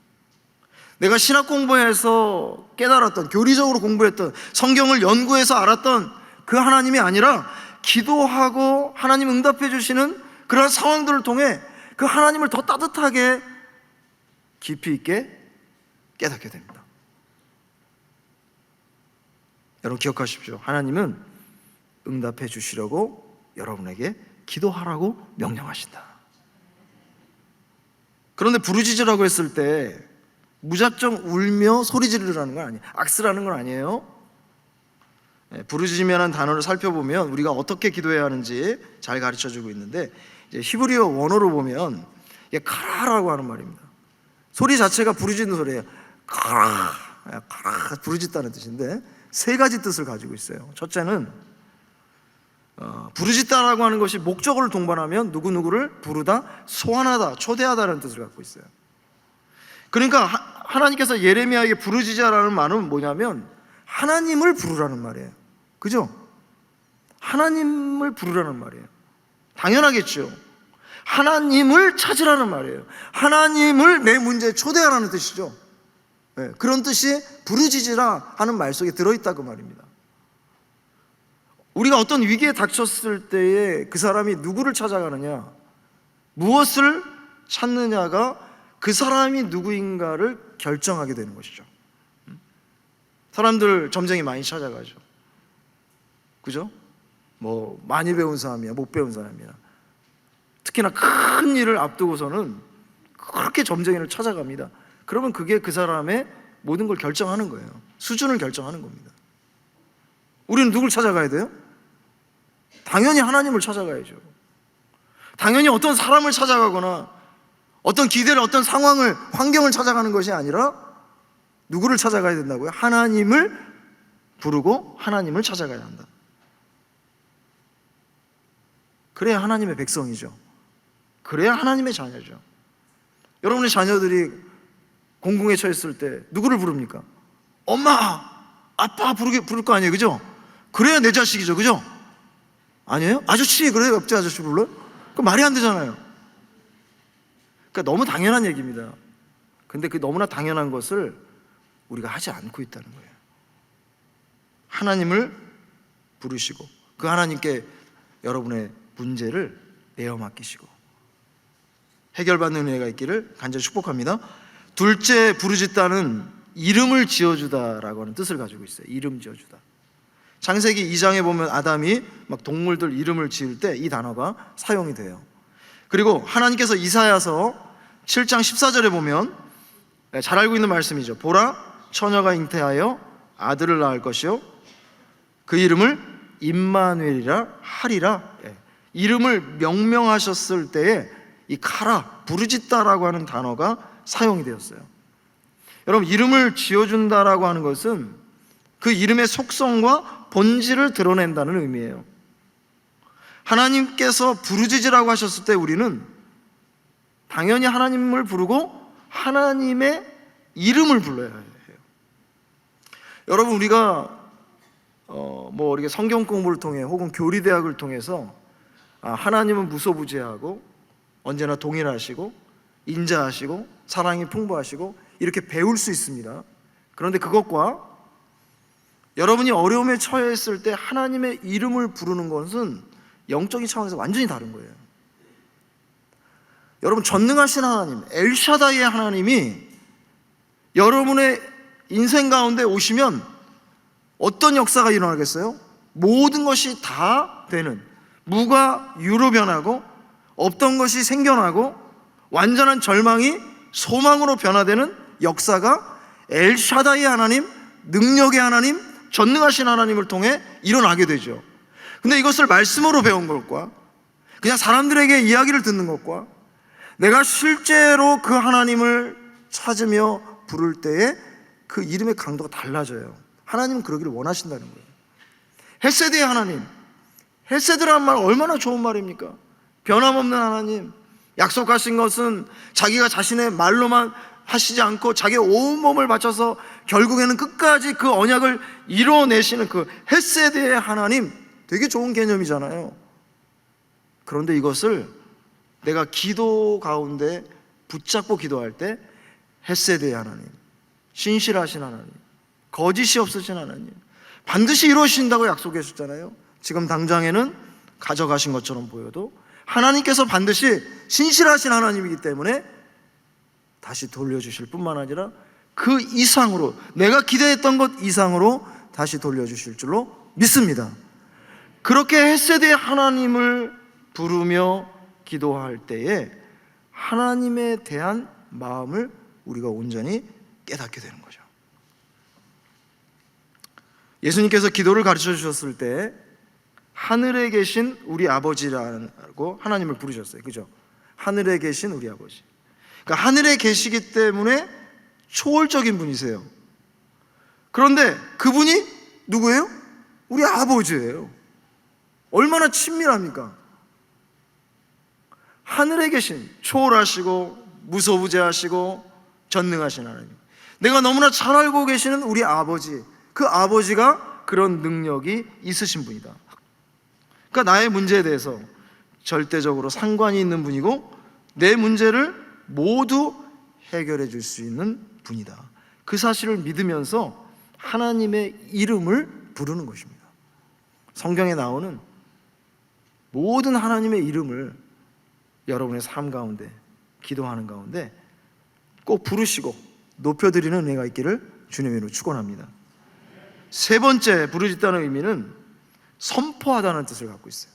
내가 신학 공부해서 깨달았던, 교리적으로 공부했던, 성경을 연구해서 알았던 그 하나님이 아니라 기도하고 하나님 응답해 주시는 그런 상황들을 통해 그 하나님을 더 따뜻하게 깊이 있게 깨닫게 됩니다. 여러분 기억하십시오. 하나님은 응답해 주시려고 여러분에게 기도하라고 명령하신다. 그런데 부르짖으라고 했을 때 무작정 울며 소리 지르라는 건 아니에요. 악쓰라는 건 아니에요. 부르짖으라는 단어를 살펴보면 우리가 어떻게 기도해야 하는지 잘 가르쳐주고 있는데, 이제 히브리어 원어로 보면 이게 카라라고 하는 말입니다. 소리 자체가 부르짖는 소리예요. 카라, 카라, 부르짖다는 뜻인데 세 가지 뜻을 가지고 있어요. 첫째는 부르짖다라고 하는 것이 목적어를 동반하면 누구누구를 부르다, 소환하다, 초대하다라는 뜻을 갖고 있어요. 그러니까 하나님께서 예레미야에게 부르짖으라는 말은 뭐냐면 하나님을 부르라는 말이에요. 그죠? 하나님을 부르라는 말이에요. 당연하겠죠. 하나님을 찾으라는 말이에요. 하나님을 내 문제에 초대하라는 뜻이죠. 네, 그런 뜻이 부르짖으라 하는 말 속에 들어있다고 말입니다. 우리가 어떤 위기에 닥쳤을 때에 그 사람이 누구를 찾아가느냐, 무엇을 찾느냐가 그 사람이 누구인가를 결정하게 되는 것이죠. 사람들 점쟁이 많이 찾아가죠. 그죠? 뭐 많이 배운 사람이야, 못 배운 사람이야. 특히나 큰 일을 앞두고서는 그렇게 점쟁이를 찾아갑니다. 그러면 그게 그 사람의 모든 걸 결정하는 거예요. 수준을 결정하는 겁니다. 우리는 누굴 찾아가야 돼요? 당연히 하나님을 찾아가야죠. 당연히 어떤 사람을 찾아가거나 어떤 기대를, 어떤 상황을, 환경을 찾아가는 것이 아니라 누구를 찾아가야 된다고요? 하나님을 부르고 하나님을 찾아가야 한다. 그래야 하나님의 백성이죠. 그래야 하나님의 자녀죠. 여러분의 자녀들이 공공에 처했을 때 누구를 부릅니까? 엄마, 아빠 부를 거 아니에요, 그죠? 그래야 내 자식이죠, 그죠? 아니에요? 아저씨, 그래요? 옆집 아저씨 불러요? 그럼 말이 안 되잖아요. 그러니까 너무 당연한 얘기입니다. 근데 그 너무나 당연한 것을 우리가 하지 않고 있다는 거예요. 하나님을 부르시고 그 하나님께 여러분의 문제를 내어 맡기시고 해결받는 은혜가 있기를 간절히 축복합니다. 둘째, 부르짖다는 이름을 지어주다라고 하는 뜻을 가지고 있어요. 이름 지어주다. 창세기 2장에 보면 아담이 막 동물들 이름을 지을 때 이 단어가 사용이 돼요. 그리고 하나님께서 이사야서 7장 14절에 보면 잘 알고 있는 말씀이죠. 보라, 처녀가 잉태하여 아들을 낳을 것이요 그 이름을 임마누엘이라 하리라. 이름을 명명하셨을 때에 이 카라, 부르짖다라고 하는 단어가 사용이 되었어요. 여러분, 이름을 지어준다라고 하는 것은 그 이름의 속성과 본질을 드러낸다는 의미예요. 하나님께서 부르짖으라고 하셨을 때 우리는 당연히 하나님을 부르고 하나님의 이름을 불러야 해요. 여러분, 우리가 이렇게 성경 공부를 통해 혹은 교리대학을 통해서 하나님은 무소부재하고 언제나 동일하시고 인자하시고 사랑이 풍부하시고 이렇게 배울 수 있습니다. 그런데 그것과 여러분이 어려움에 처해 있을 때 하나님의 이름을 부르는 것은 영적인 차원에서 완전히 다른 거예요. 여러분, 전능하신 하나님, 엘샤다이의 하나님이 여러분의 인생 가운데 오시면 어떤 역사가 일어나겠어요? 모든 것이 다 되는, 무가 유로 변하고 없던 것이 생겨나고 완전한 절망이 소망으로 변화되는 역사가 엘샤다이의 하나님, 능력의 하나님, 전능하신 하나님을 통해 일어나게 되죠. 근데 이것을 말씀으로 배운 것과 그냥 사람들에게 이야기를 듣는 것과 내가 실제로 그 하나님을 찾으며 부를 때에 그 이름의 강도가 달라져요. 하나님은 그러기를 원하신다는 거예요. 헤세드의 하나님, 헤세드라는 말 얼마나 좋은 말입니까? 변함없는 하나님, 약속하신 것은 자기가 자신의 말로만 하시지 않고 자기의 온몸을 바쳐서 결국에는 끝까지 그 언약을 이뤄내시는 그 헤세드의 하나님, 되게 좋은 개념이잖아요. 그런데 이것을 내가 기도 가운데 붙잡고 기도할 때 헤세드의 하나님, 신실하신 하나님, 거짓이 없으신 하나님, 반드시 이루어진다고 약속해 주셨잖아요. 지금 당장에는 가져가신 것처럼 보여도 하나님께서 반드시 신실하신 하나님이기 때문에 다시 돌려주실 뿐만 아니라 그 이상으로, 내가 기대했던 것 이상으로 다시 돌려주실 줄로 믿습니다. 그렇게 헤세드의 하나님을 부르며 기도할 때에 하나님에 대한 마음을 우리가 온전히 깨닫게 되는 거죠. 예수님께서 기도를 가르쳐 주셨을 때 하늘에 계신 우리 아버지라고 하나님을 부르셨어요. 그죠? 하늘에 계신 우리 아버지. 그러니까 하늘에 계시기 때문에 초월적인 분이세요. 그런데 그분이 누구예요? 우리 아버지예요. 얼마나 친밀합니까? 하늘에 계신, 초월하시고 무소부재하시고 전능하신 하나님, 내가 너무나 잘 알고 계시는 우리 아버지, 그 아버지가 그런 능력이 있으신 분이다. 그러니까 나의 문제에 대해서 절대적으로 상관이 있는 분이고 내 문제를 모두 해결해 줄 수 있는 분이다. 그 사실을 믿으면서 하나님의 이름을 부르는 것입니다. 성경에 나오는 모든 하나님의 이름을 여러분의 삶 가운데, 기도하는 가운데 꼭 부르시고 높여드리는 은혜가 있기를 주님의 이름으로 축원합니다. 세 번째, 부르짖다는 의미는 선포하다는 뜻을 갖고 있어요.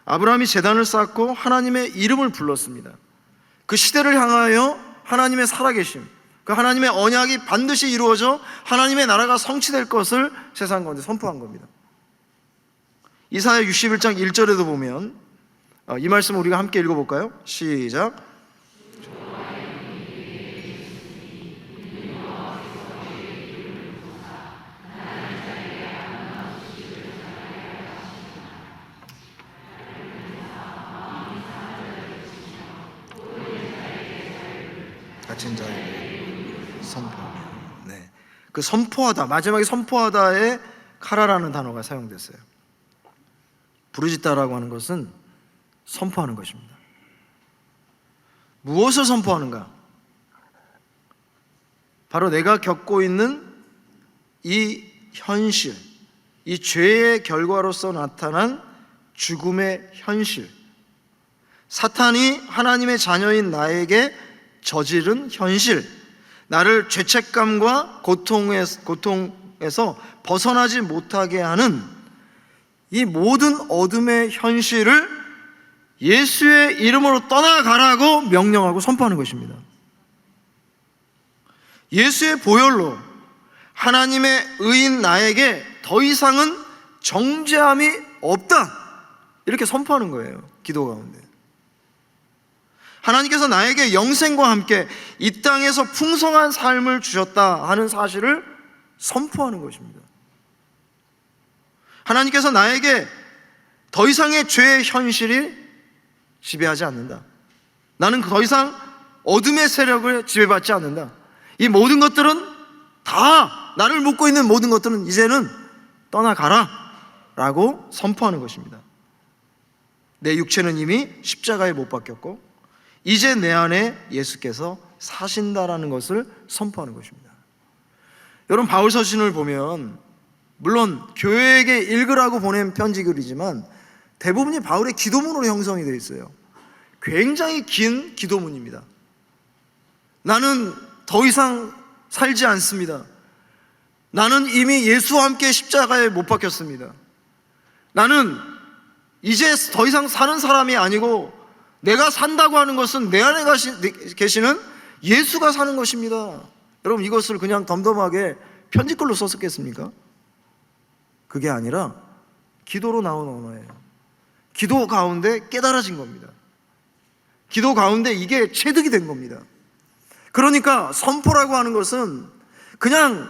아브라함이 제단을 쌓고 하나님의 이름을 불렀습니다. 그 시대를 향하여 하나님의 살아계심, 그 하나님의 언약이 반드시 이루어져 하나님의 나라가 성취될 것을 세상 가운데 선포한 겁니다. 이사야 61장 1절에도 보면 이 말씀을 우리가 함께 읽어볼까요? 시작. 갇힌 자에게 선포하며. 네. 그 선포하다, 마지막에 선포하다에 카라라는 단어가 사용됐어요. 부르짖다라고 하는 것은 선포하는 것입니다. 무엇을 선포하는가? 바로 내가 겪고 있는 이 현실, 이 죄의 결과로서 나타난 죽음의 현실, 사탄이 하나님의 자녀인 나에게 저지른 현실, 나를 죄책감과 고통에서 벗어나지 못하게 하는 이 모든 어둠의 현실을 예수의 이름으로 떠나가라고 명령하고 선포하는 것입니다. 예수의 보혈로 하나님의 의인 나에게 더 이상은 정죄함이 없다, 이렇게 선포하는 거예요. 기도 가운데 하나님께서 나에게 영생과 함께 이 땅에서 풍성한 삶을 주셨다 하는 사실을 선포하는 것입니다. 하나님께서 나에게 더 이상의 죄의 현실이 지배하지 않는다. 나는 더 이상 어둠의 세력을 지배받지 않는다. 이 모든 것들은 다, 나를 묶고 있는 모든 것들은 이제는 떠나가라 라고 선포하는 것입니다. 내 육체는 이미 십자가에 못 박혔고 이제 내 안에 예수께서 사신다라는 것을 선포하는 것입니다. 여러분, 바울 서신을 보면 물론 교회에게 읽으라고 보낸 편지글이지만 대부분이 바울의 기도문으로 형성이 되어 있어요. 굉장히 긴 기도문입니다. 나는 더 이상 살지 않습니다. 나는 이미 예수와 함께 십자가에 못 박혔습니다. 나는 이제 더 이상 사는 사람이 아니고 내가 산다고 하는 것은 내 안에 계시는 예수가 사는 것입니다. 여러분, 이것을 그냥 덤덤하게 편지글로 썼었겠습니까? 그게 아니라 기도로 나온 언어예요. 기도 가운데 깨달아진 겁니다. 기도 가운데 이게 체득이 된 겁니다. 그러니까 선포라고 하는 것은 그냥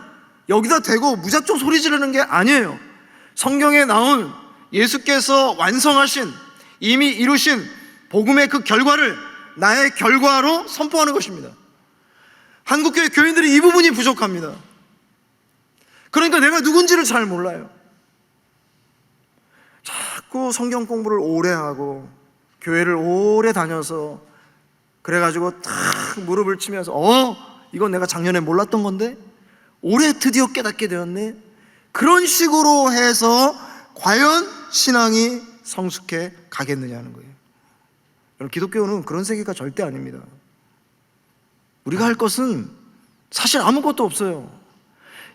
여기다 대고 무작정 소리 지르는 게 아니에요. 성경에 나온 예수께서 완성하신, 이미 이루신 복음의 그 결과를 나의 결과로 선포하는 것입니다. 한국교회 교인들이 이 부분이 부족합니다. 그러니까 내가 누군지를 잘 몰라요. 자꾸 성경 공부를 오래 하고 교회를 오래 다녀서 그래가지고 탁 무릎을 치면서 이건 내가 작년에 몰랐던 건데 올해 드디어 깨닫게 되었네, 그런 식으로 해서 과연 신앙이 성숙해 가겠느냐는 거예요. 여러분, 기독교는 그런 세계가 절대 아닙니다. 우리가 할 것은 사실 아무것도 없어요.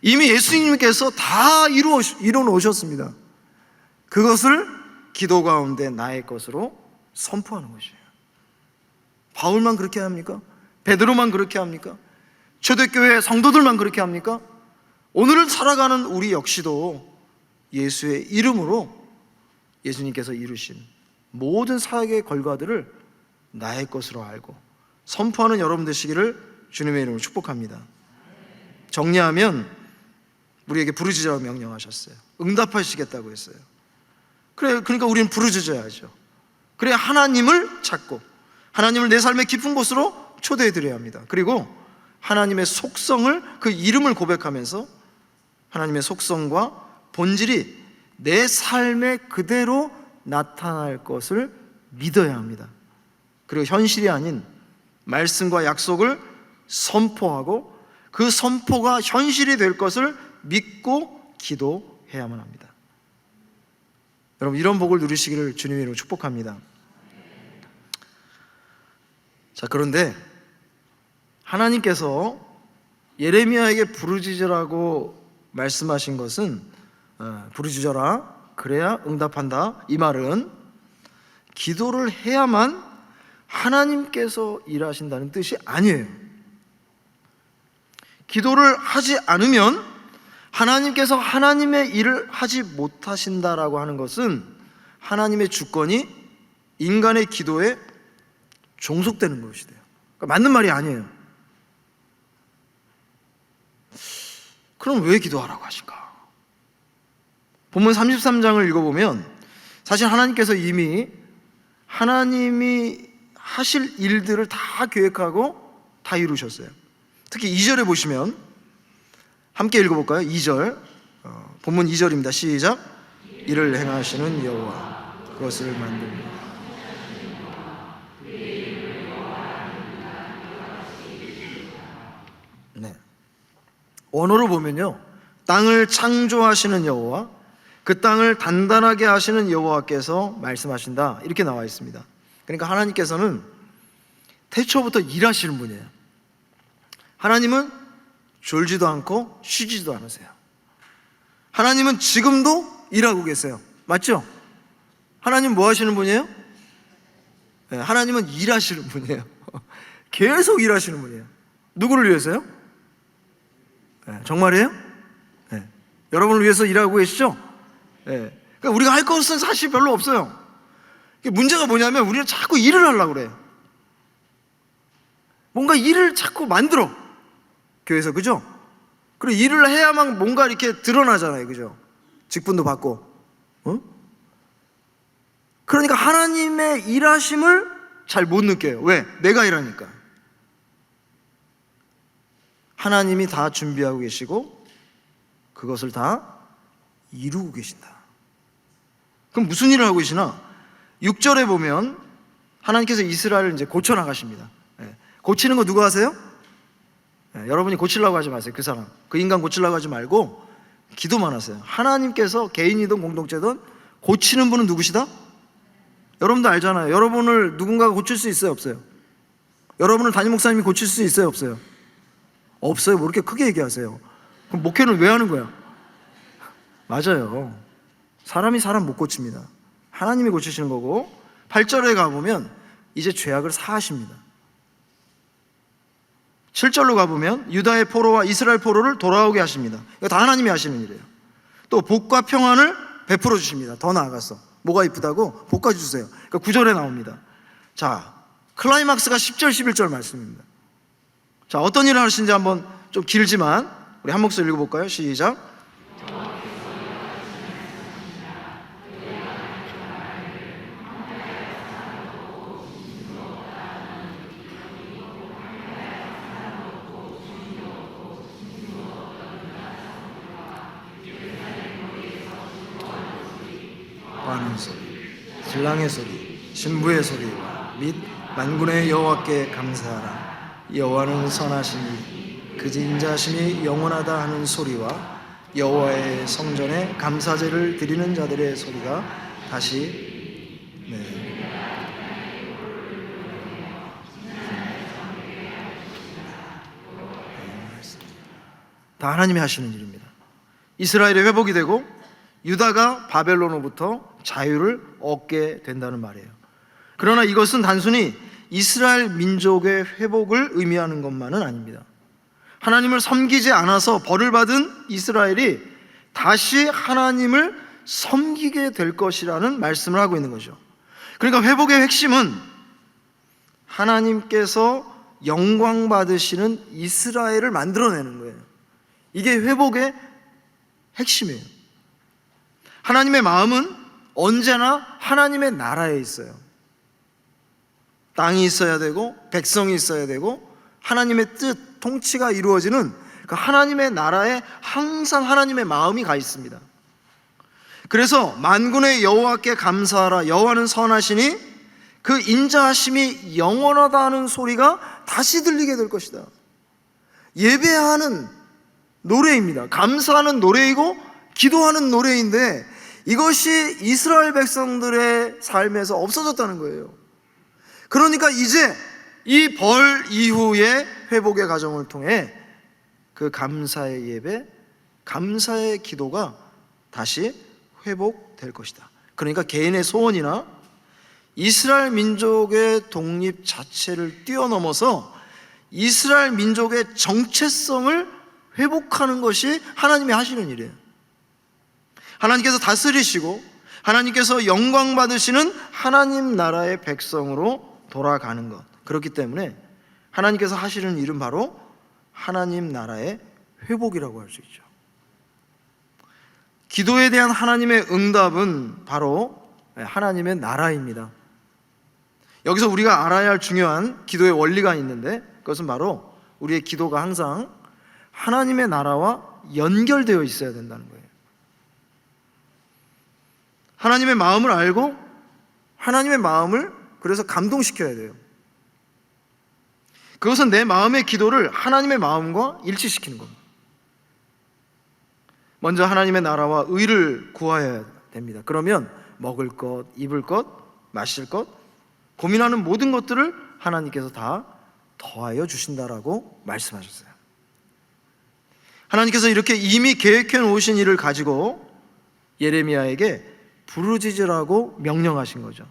이미 예수님께서 다 이루어 놓으셨습니다. 그것을 기도 가운데 나의 것으로 선포하는 것이에요. 바울만 그렇게 합니까? 베드로만 그렇게 합니까? 초대교회 성도들만 그렇게 합니까? 오늘을 살아가는 우리 역시도 예수의 이름으로 예수님께서 이루신 모든 사역의 결과들을 나의 것으로 알고 선포하는 여러분 되시기를 주님의 이름으로 축복합니다. 정리하면 우리에게 부르짖으라고 명령하셨어요. 응답하시겠다고 했어요. 그러니까 우리는 부르짖어야죠. 그래야 하나님을 찾고 하나님을 내 삶의 깊은 곳으로 초대해 드려야 합니다. 그리고 하나님의 속성을, 그 이름을 고백하면서 하나님의 속성과 본질이 내 삶에 그대로 나타날 것을 믿어야 합니다. 그리고 현실이 아닌 말씀과 약속을 선포하고 그 선포가 현실이 될 것을 믿고 기도해야만 합니다. 여러분, 이런 복을 누리시기를 주님의 이름으로 축복합니다. 자, 그런데 하나님께서 예레미야에게 부르짖으라고 말씀하신 것은 부르짖어라, 그래야 응답한다, 이 말은 기도를 해야만 하나님께서 일하신다는 뜻이 아니에요. 기도를 하지 않으면 하나님께서 하나님의 일을 하지 못하신다라고 하는 것은 하나님의 주권이 인간의 기도에 종속되는 것이 돼요. 그러니까 맞는 말이 아니에요. 그럼 왜 기도하라고 하실까? 본문 33장을 읽어보면 사실 하나님께서 이미 하나님이 하실 일들을 다 계획하고 다 이루셨어요. 특히 2절에 보시면 함께 읽어볼까요? 2절, 본문 2절입니다. 시작. 이를 행하시는 여호와 그것을 만들고. 네. 원어로 보면요, 땅을 창조하시는 여호와, 그 땅을 단단하게 하시는 여호와께서 말씀하신다, 이렇게 나와 있습니다. 그러니까 하나님께서는 태초부터 일하시는 분이에요. 하나님은 졸지도 않고 쉬지도 않으세요. 하나님은 지금도 일하고 계세요. 맞죠? 하나님 뭐 하시는 분이에요? 네, 하나님은 일하시는 분이에요. 계속 일하시는 분이에요. 누구를 위해서요? 네, 정말이에요? 네. 여러분을 위해서 일하고 계시죠? 네. 그러니까 우리가 할 것은 사실 별로 없어요. 문제가 뭐냐면 우리는 자꾸 일을 하려고 그래요. 뭔가 일을 자꾸 만들어, 교회에서. 그죠? 그리고 일을 해야만 뭔가 이렇게 드러나잖아요. 그죠? 직분도 받고. 그러니까 하나님의 일하심을 잘 못 느껴요. 왜? 내가 일하니까. 하나님이 다 준비하고 계시고 그것을 다 이루고 계신다. 그럼 무슨 일을 하고 계시나? 6절에 보면 하나님께서 이스라엘을 이제 고쳐 나가십니다. 고치는 거 누가 하세요? 여러분이 고치려고 하지 마세요. 그 사람, 그 인간 고치려고 하지 말고 기도만 하세요. 하나님께서 개인이든 공동체든 고치는 분은 누구시다? 여러분도 알잖아요. 여러분을 누군가가 고칠 수 있어요, 없어요? 여러분을 담임 목사님이 고칠 수 있어요, 없어요? 없어요. 뭐 이렇게 크게 얘기하세요? 그럼 목회는 왜 하는 거야? 맞아요. 사람이 사람 못 고칩니다. 하나님이 고치시는 거고, 8절에 가보면 이제 죄악을 사하십니다. 7절로 가보면 유다의 포로와 이스라엘 포로를 돌아오게 하십니다. 이거 다 하나님이 하시는 일이에요. 또 복과 평안을 베풀어 주십니다. 더 나아가서 뭐가 이쁘다고? 복까지 주세요. 그러니까 9절에 나옵니다. 자, 클라이막스가 10절 11절 말씀입니다. 자, 어떤 일을 하시는지 한번 좀 길지만 우리 한 목소리 읽어볼까요? 시작. 하는 소리, 신랑의 소리, 신부의 소리와 및 만군의 여호와께 감사하라. 여호와는 선하시니 그 인자심이 영원하다 하는 소리와 여호와의 성전에 감사제를 드리는 자들의 소리가 다시 다 하나님이 하시는 일입니다. 이스라엘이 회복이 되고 유다가 바벨론으로부터 자유를 얻게 된다는 말이에요. 그러나 이것은 단순히 이스라엘 민족의 회복을 의미하는 것만은 아닙니다. 하나님을 섬기지 않아서 벌을 받은 이스라엘이 다시 하나님을 섬기게 될 것이라는 말씀을 하고 있는 거죠. 그러니까 회복의 핵심은 하나님께서 영광 받으시는 이스라엘을 만들어내는 거예요. 이게 회복의 핵심이에요. 하나님의 마음은 언제나 하나님의 나라에 있어요. 땅이 있어야 되고 백성이 있어야 되고 하나님의 뜻, 통치가 이루어지는 그 하나님의 나라에 항상 하나님의 마음이 가 있습니다. 그래서 만군의 여호와께 감사하라, 여호와는 선하시니 그 인자하심이 영원하다는 소리가 다시 들리게 될 것이다. 예배하는 노래입니다. 감사하는 노래이고 기도하는 노래인데 이것이 이스라엘 백성들의 삶에서 없어졌다는 거예요. 그러니까 이제 이 벌 이후의 회복의 과정을 통해 그 감사의 예배, 감사의 기도가 다시 회복될 것이다. 그러니까 개인의 소원이나 이스라엘 민족의 독립 자체를 뛰어넘어서 이스라엘 민족의 정체성을 회복하는 것이 하나님이 하시는 일이에요. 하나님께서 다스리시고 하나님께서 영광 받으시는 하나님 나라의 백성으로 돌아가는 것. 그렇기 때문에 하나님께서 하시는 일은 바로 하나님 나라의 회복이라고 할 수 있죠. 기도에 대한 하나님의 응답은 바로 하나님의 나라입니다. 여기서 우리가 알아야 할 중요한 기도의 원리가 있는데 그것은 바로 우리의 기도가 항상 하나님의 나라와 연결되어 있어야 된다는 거예요. 하나님의 마음을 알고 하나님의 마음을 그래서 감동시켜야 돼요. 그것은 내 마음의 기도를 하나님의 마음과 일치시키는 겁니다. 먼저 하나님의 나라와 의를 구해야 됩니다. 그러면 먹을 것, 입을 것, 마실 것, 고민하는 모든 것들을 하나님께서 다 더하여 주신다라고 말씀하셨어요. 하나님께서 이렇게 이미 계획해 놓으신 일을 가지고 예레미야에게 부르짖으라고 명령하신 거죠.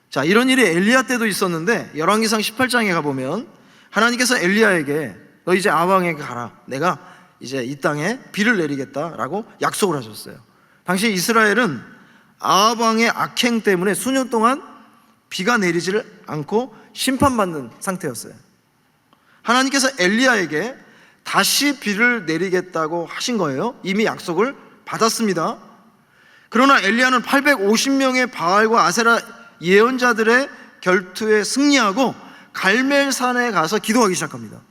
자, 이런 일이 엘리야 때도 있었는데 열왕기상 18장에 가보면 하나님께서 엘리야에게 너 이제 아방에게 가라, 내가 이제 이 땅에 비를 내리겠다라고 약속을 하셨어요. 당시 이스라엘은 아방의 악행 때문에 수년 동안 비가 내리지를 않고 심판받는 상태였어요. 하나님께서 엘리야에게 다시 비를 내리겠다고 하신 거예요. 이미 약속을 받았습니다. 그러나 엘리야는 850명의 바알과 아세라 예언자들의 결투에 승리하고 갈멜산에 가서 기도하기 시작합니다.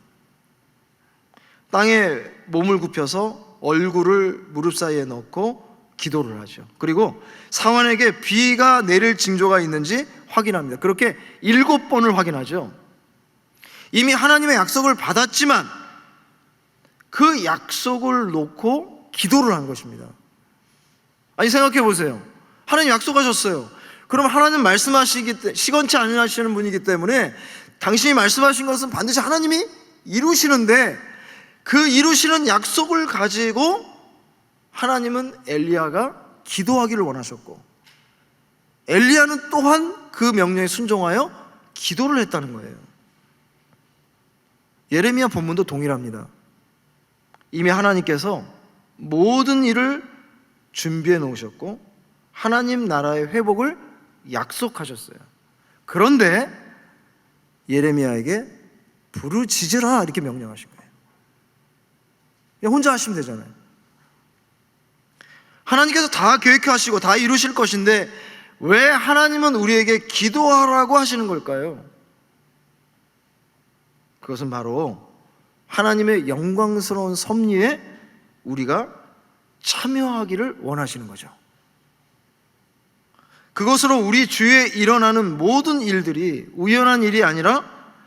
땅에 몸을 굽혀서 얼굴을 무릎 사이에 넣고 기도를 하죠. 그리고 사환에게 비가 내릴 징조가 있는지 확인합니다. 그렇게 7번을 확인하죠. 이미 하나님의 약속을 받았지만 그 약속을 놓고 기도를 한 것입니다. 아니, 생각해 보세요. 하나님 약속하셨어요. 그럼 하나님 말씀하시기 때문에 시건치 않으시는 분이기 때문에 당신이 말씀하신 것은 반드시 하나님이 이루시는데 그 이루시는 약속을 가지고 하나님은 엘리야가 기도하기를 원하셨고 엘리야는 또한 그 명령에 순종하여 기도를 했다는 거예요. 예레미야 본문도 동일합니다. 이미 하나님께서 모든 일을 준비해 놓으셨고 하나님 나라의 회복을 약속하셨어요. 그런데 예레미야에게 부르짖으라 이렇게 명령하신 거예요. 그냥 혼자 하시면 되잖아요. 하나님께서 다 계획하시고 다 이루실 것인데 왜 하나님은 우리에게 기도하라고 하시는 걸까요? 그것은 바로 하나님의 영광스러운 섭리에 우리가 참여하기를 원하시는 거죠. 그것으로 우리 주위에 일어나는 모든 일들이 우연한 일이 아니라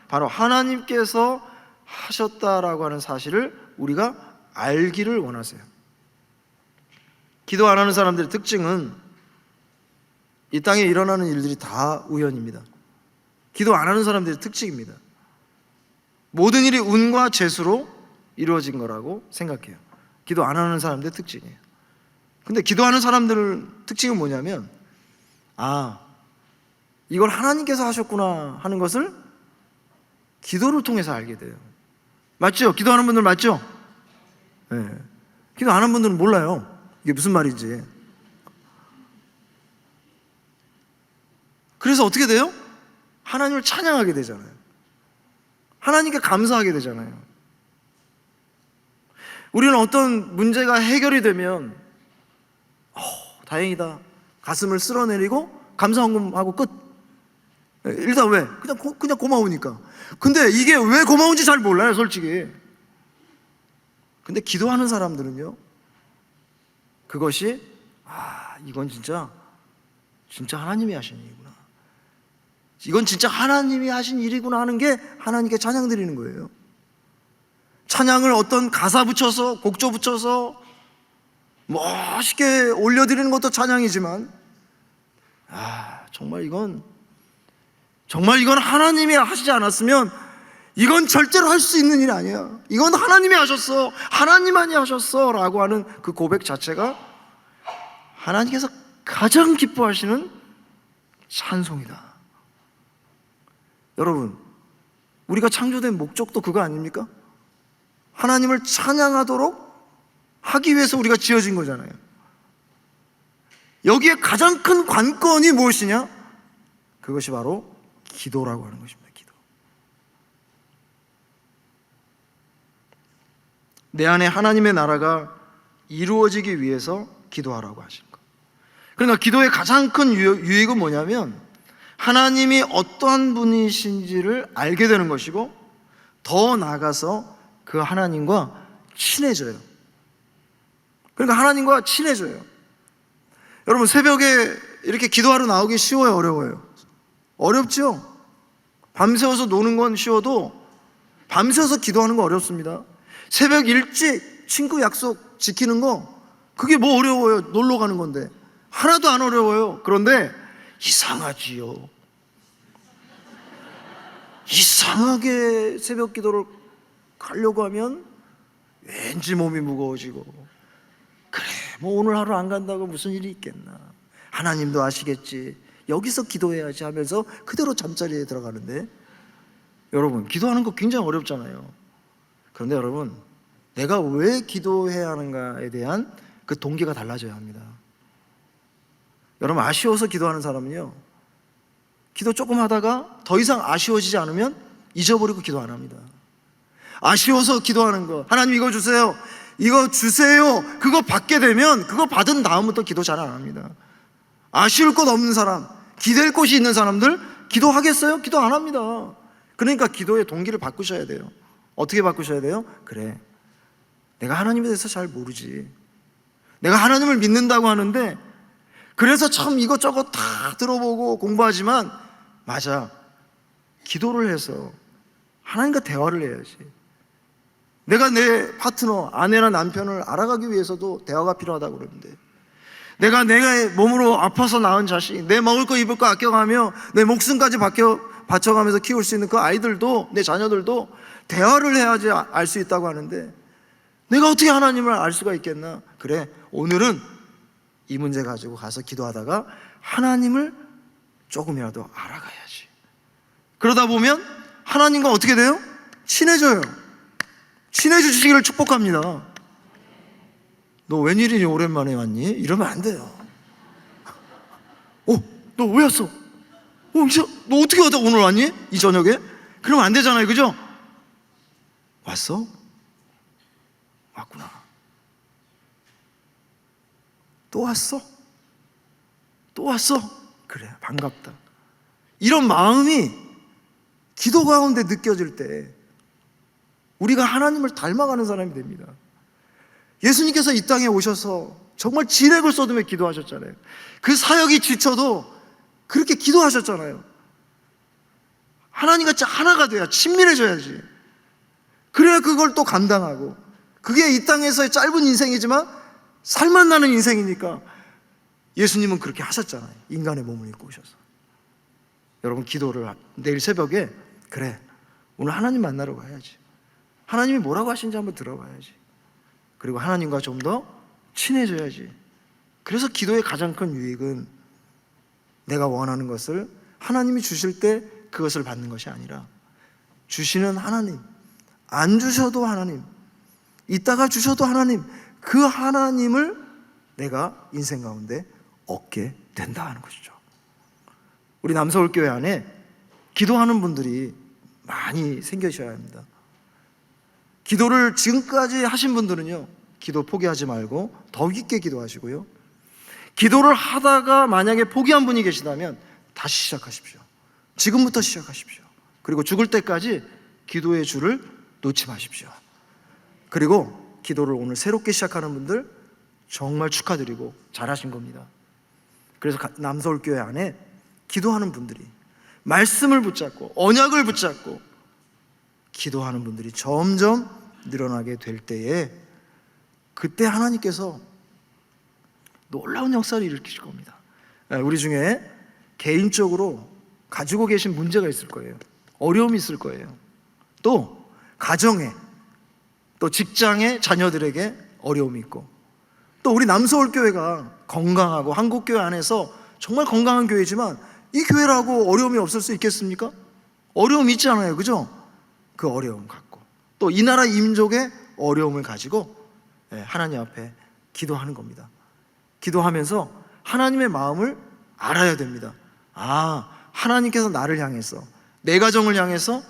바로 하나님께서 하셨다라고 하는 사실을 우리가 알기를 원하세요. 기도 안 하는 사람들의 특징은 이 땅에 일어나는 일들이 다 우연입니다. 기도 안 하는 사람들의 특징입니다. 모든 일이 운과 재수로 이루어진 거라고 생각해요. 기도 안 하는 사람들의 특징이에요. 근데 기도하는 사람들 특징은 뭐냐면 이걸 하나님께서 하셨구나 하는 것을 기도를 통해서 알게 돼요. 맞죠? 기도하는 분들 맞죠? 네. 기도 안 하는 분들은 몰라요. 이게 무슨 말인지. 그래서 어떻게 돼요? 하나님을 찬양하게 되잖아요. 하나님께 감사하게 되잖아요. 우리는 어떤 문제가 해결이 되면 다행이다, 가슴을 쓸어내리고 감사헌금하고 끝. 일단 왜? 그냥 고마우니까. 근데 이게 왜 고마운지 잘 몰라요, 솔직히. 근데 기도하는 사람들은요, 그것이 이건 진짜 하나님이 하신 일이구나, 이건 진짜 하나님이 하신 일이구나 하는 게 하나님께 찬양 드리는 거예요. 찬양을 어떤 가사 붙여서, 곡조 붙여서 멋있게 올려드리는 것도 찬양이지만 정말 이건 하나님이 하시지 않았으면 이건 절대로 할 수 있는 일이 아니야, 이건 하나님이 하셨어, 하나님만이 하셨어 라고 하는 그 고백 자체가 하나님께서 가장 기뻐하시는 찬송이다. 여러분, 우리가 창조된 목적도 그거 아닙니까? 하나님을 찬양하도록 하기 위해서 우리가 지어진 거잖아요. 여기에 가장 큰 관건이 무엇이냐? 그것이 바로 기도라고 하는 것입니다. 기도. 내 안에 하나님의 나라가 이루어지기 위해서 기도하라고 하신 것. 그러니까 기도의 가장 큰 유익은 뭐냐면 하나님이 어떠한 분이신지를 알게 되는 것이고, 더 나아가서 그 하나님과 친해져요. 그러니까 하나님과 친해져요. 여러분, 새벽에 이렇게 기도하러 나오기 쉬워요, 어려워요? 어렵죠? 밤새워서 노는 건 쉬워도 밤새워서 기도하는 거 어렵습니다. 새벽 일찍 친구 약속 지키는 거, 그게 뭐 어려워요? 놀러 가는 건데. 하나도 안 어려워요. 그런데 이상하지요. 이상하게 새벽 기도를 가려고 하면 왠지 몸이 무거워지고, 그래 뭐 오늘 하루 안 간다고 무슨 일이 있겠나, 하나님도 아시겠지, 여기서 기도해야지 하면서 그대로 잠자리에 들어가는데, 여러분, 기도하는 거 굉장히 어렵잖아요. 그런데 여러분, 내가 왜 기도해야 하는가에 대한 그 동기가 달라져야 합니다. 여러분, 아쉬워서 기도하는 사람은요, 기도 조금 하다가 더 이상 아쉬워지지 않으면 잊어버리고 기도 안 합니다. 아쉬워서 기도하는 거, 하나님 이거 주세요, 이거 주세요, 그거 받게 되면 그거 받은 다음부터 기도 잘 안 합니다. 아쉬울 것 없는 사람, 기댈 곳이 있는 사람들 기도하겠어요? 기도 안 합니다. 그러니까 기도의 동기를 바꾸셔야 돼요. 어떻게 바꾸셔야 돼요? 그래, 내가 하나님에 대해서 잘 모르지, 내가 하나님을 믿는다고 하는데 그래서 참 이것저것 다 들어보고 공부하지만, 맞아, 기도를 해서 하나님과 대화를 해야지. 내가 내 파트너, 아내나 남편을 알아가기 위해서도 대화가 필요하다고 그러는데, 내가 몸으로 아파서 낳은 자식, 내 먹을 거 입을 거 아껴가며 내 목숨까지 바쳐가면서 키울 수 있는 그 아이들도, 내 자녀들도 대화를 해야지 알 수 있다고 하는데, 내가 어떻게 하나님을 알 수가 있겠나? 그래, 오늘은 이 문제 가지고 가서 기도하다가 하나님을 조금이라도 알아가야지. 그러다 보면 하나님과 어떻게 돼요? 친해져요. 친해지시기를 축복합니다. 너 웬일이니, 오랜만에 왔니? 이러면 안 돼요. 너 왜 왔어? 너 어떻게 하다 오늘 왔니? 이 저녁에? 그러면 안 되잖아요, 그죠? 왔어? 왔구나. 또 왔어? 또 왔어? 그래, 반갑다. 이런 마음이 기도 가운데 느껴질 때 우리가 하나님을 닮아가는 사람이 됩니다. 예수님께서 이 땅에 오셔서 정말 진액을 쏟으며 기도하셨잖아요. 그 사역이 지쳐도 그렇게 기도하셨잖아요. 하나님같이 하나가 돼야, 친밀해져야지. 그래야 그걸 또 감당하고, 그게 이 땅에서의 짧은 인생이지만 살만 나는 인생이니까 예수님은 그렇게 하셨잖아요. 인간의 몸을 입고 오셔서. 여러분, 기도를 내일 새벽에, 그래, 오늘 하나님 만나러 가야지, 하나님이 뭐라고 하신지 한번 들어봐야지, 그리고 하나님과 좀 더 친해져야지. 그래서 기도의 가장 큰 유익은 내가 원하는 것을 하나님이 주실 때 그것을 받는 것이 아니라 주시는 하나님, 안 주셔도 하나님, 이따가 주셔도 하나님, 그 하나님을 내가 인생 가운데 얻게 된다 하는 것이죠. 우리 남서울교회 안에 기도하는 분들이 많이 생기셔야 합니다. 기도를 지금까지 하신 분들은요, 기도 포기하지 말고 더 깊게 기도하시고요, 기도를 하다가 만약에 포기한 분이 계시다면 다시 시작하십시오. 지금부터 시작하십시오. 그리고 죽을 때까지 기도의 줄을 놓지 마십시오. 그리고 기도를 오늘 새롭게 시작하는 분들 정말 축하드리고 잘하신 겁니다. 그래서 남서울교회 안에 기도하는 분들이, 말씀을 붙잡고 언약을 붙잡고 기도하는 분들이 점점 늘어나게 될 때에, 그때 하나님께서 놀라운 역사를 일으키실 겁니다. 우리 중에 개인적으로 가지고 계신 문제가 있을 거예요. 어려움이 있을 거예요. 또 가정에, 또 직장에 자녀들에게 어려움이 있고, 또 우리 남서울교회가 건강하고 한국교회 안에서 정말 건강한 교회지만 이 교회라고 어려움이 없을 수 있겠습니까? 어려움이 있지 않아요, 그죠? 그 어려움 갖고, 또 이 나라 민족의 어려움을 가지고 하나님 앞에 기도하는 겁니다. 기도하면서 하나님의 마음을 알아야 됩니다. 아, 하나님께서 나를 향해서, 내 가정을 향해서,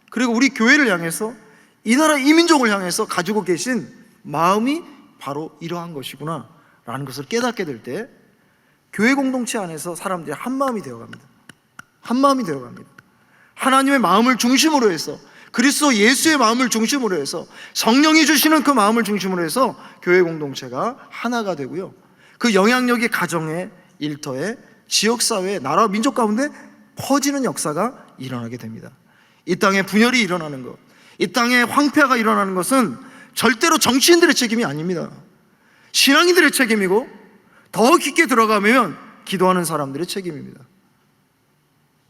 그리고 우리 교회를 향해서, 이 나라 이 민족을 향해서 가지고 계신 마음이 바로 이러한 것이구나 라는 것을 깨닫게 될 때 교회 공동체 안에서 사람들이 한 마음이 되어갑니다. 한 마음이 되어갑니다. 하나님의 마음을 중심으로 해서, 그리스도 예수의 마음을 중심으로 해서, 성령이 주시는 그 마음을 중심으로 해서 교회 공동체가 하나가 되고요, 그 영향력이 가정에, 일터에, 지역사회에, 나라 민족 가운데 퍼지는 역사가 일어나게 됩니다. 이 땅에 분열이 일어나는 것, 이 땅에 황폐가 일어나는 것은 절대로 정치인들의 책임이 아닙니다. 신앙인들의 책임이고, 더 깊게 들어가면 기도하는 사람들의 책임입니다.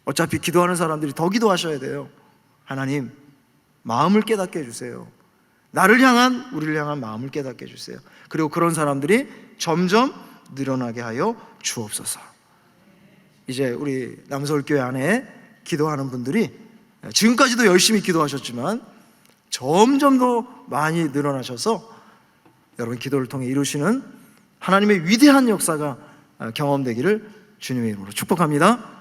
어차피 기도하는 사람들이 더 기도하셔야 돼요. 하나님, 마음을 깨닫게 해주세요. 나를 향한, 우리를 향한 마음을 깨닫게 해주세요. 그리고 그런 사람들이 점점 늘어나게 하여 주옵소서. 이제 우리 남서울교회 안에 기도하는 분들이 지금까지도 열심히 기도하셨지만 점점 더 많이 늘어나셔서 여러분 기도를 통해 이루시는 하나님의 위대한 역사가 경험되기를 주님의 이름으로 축복합니다.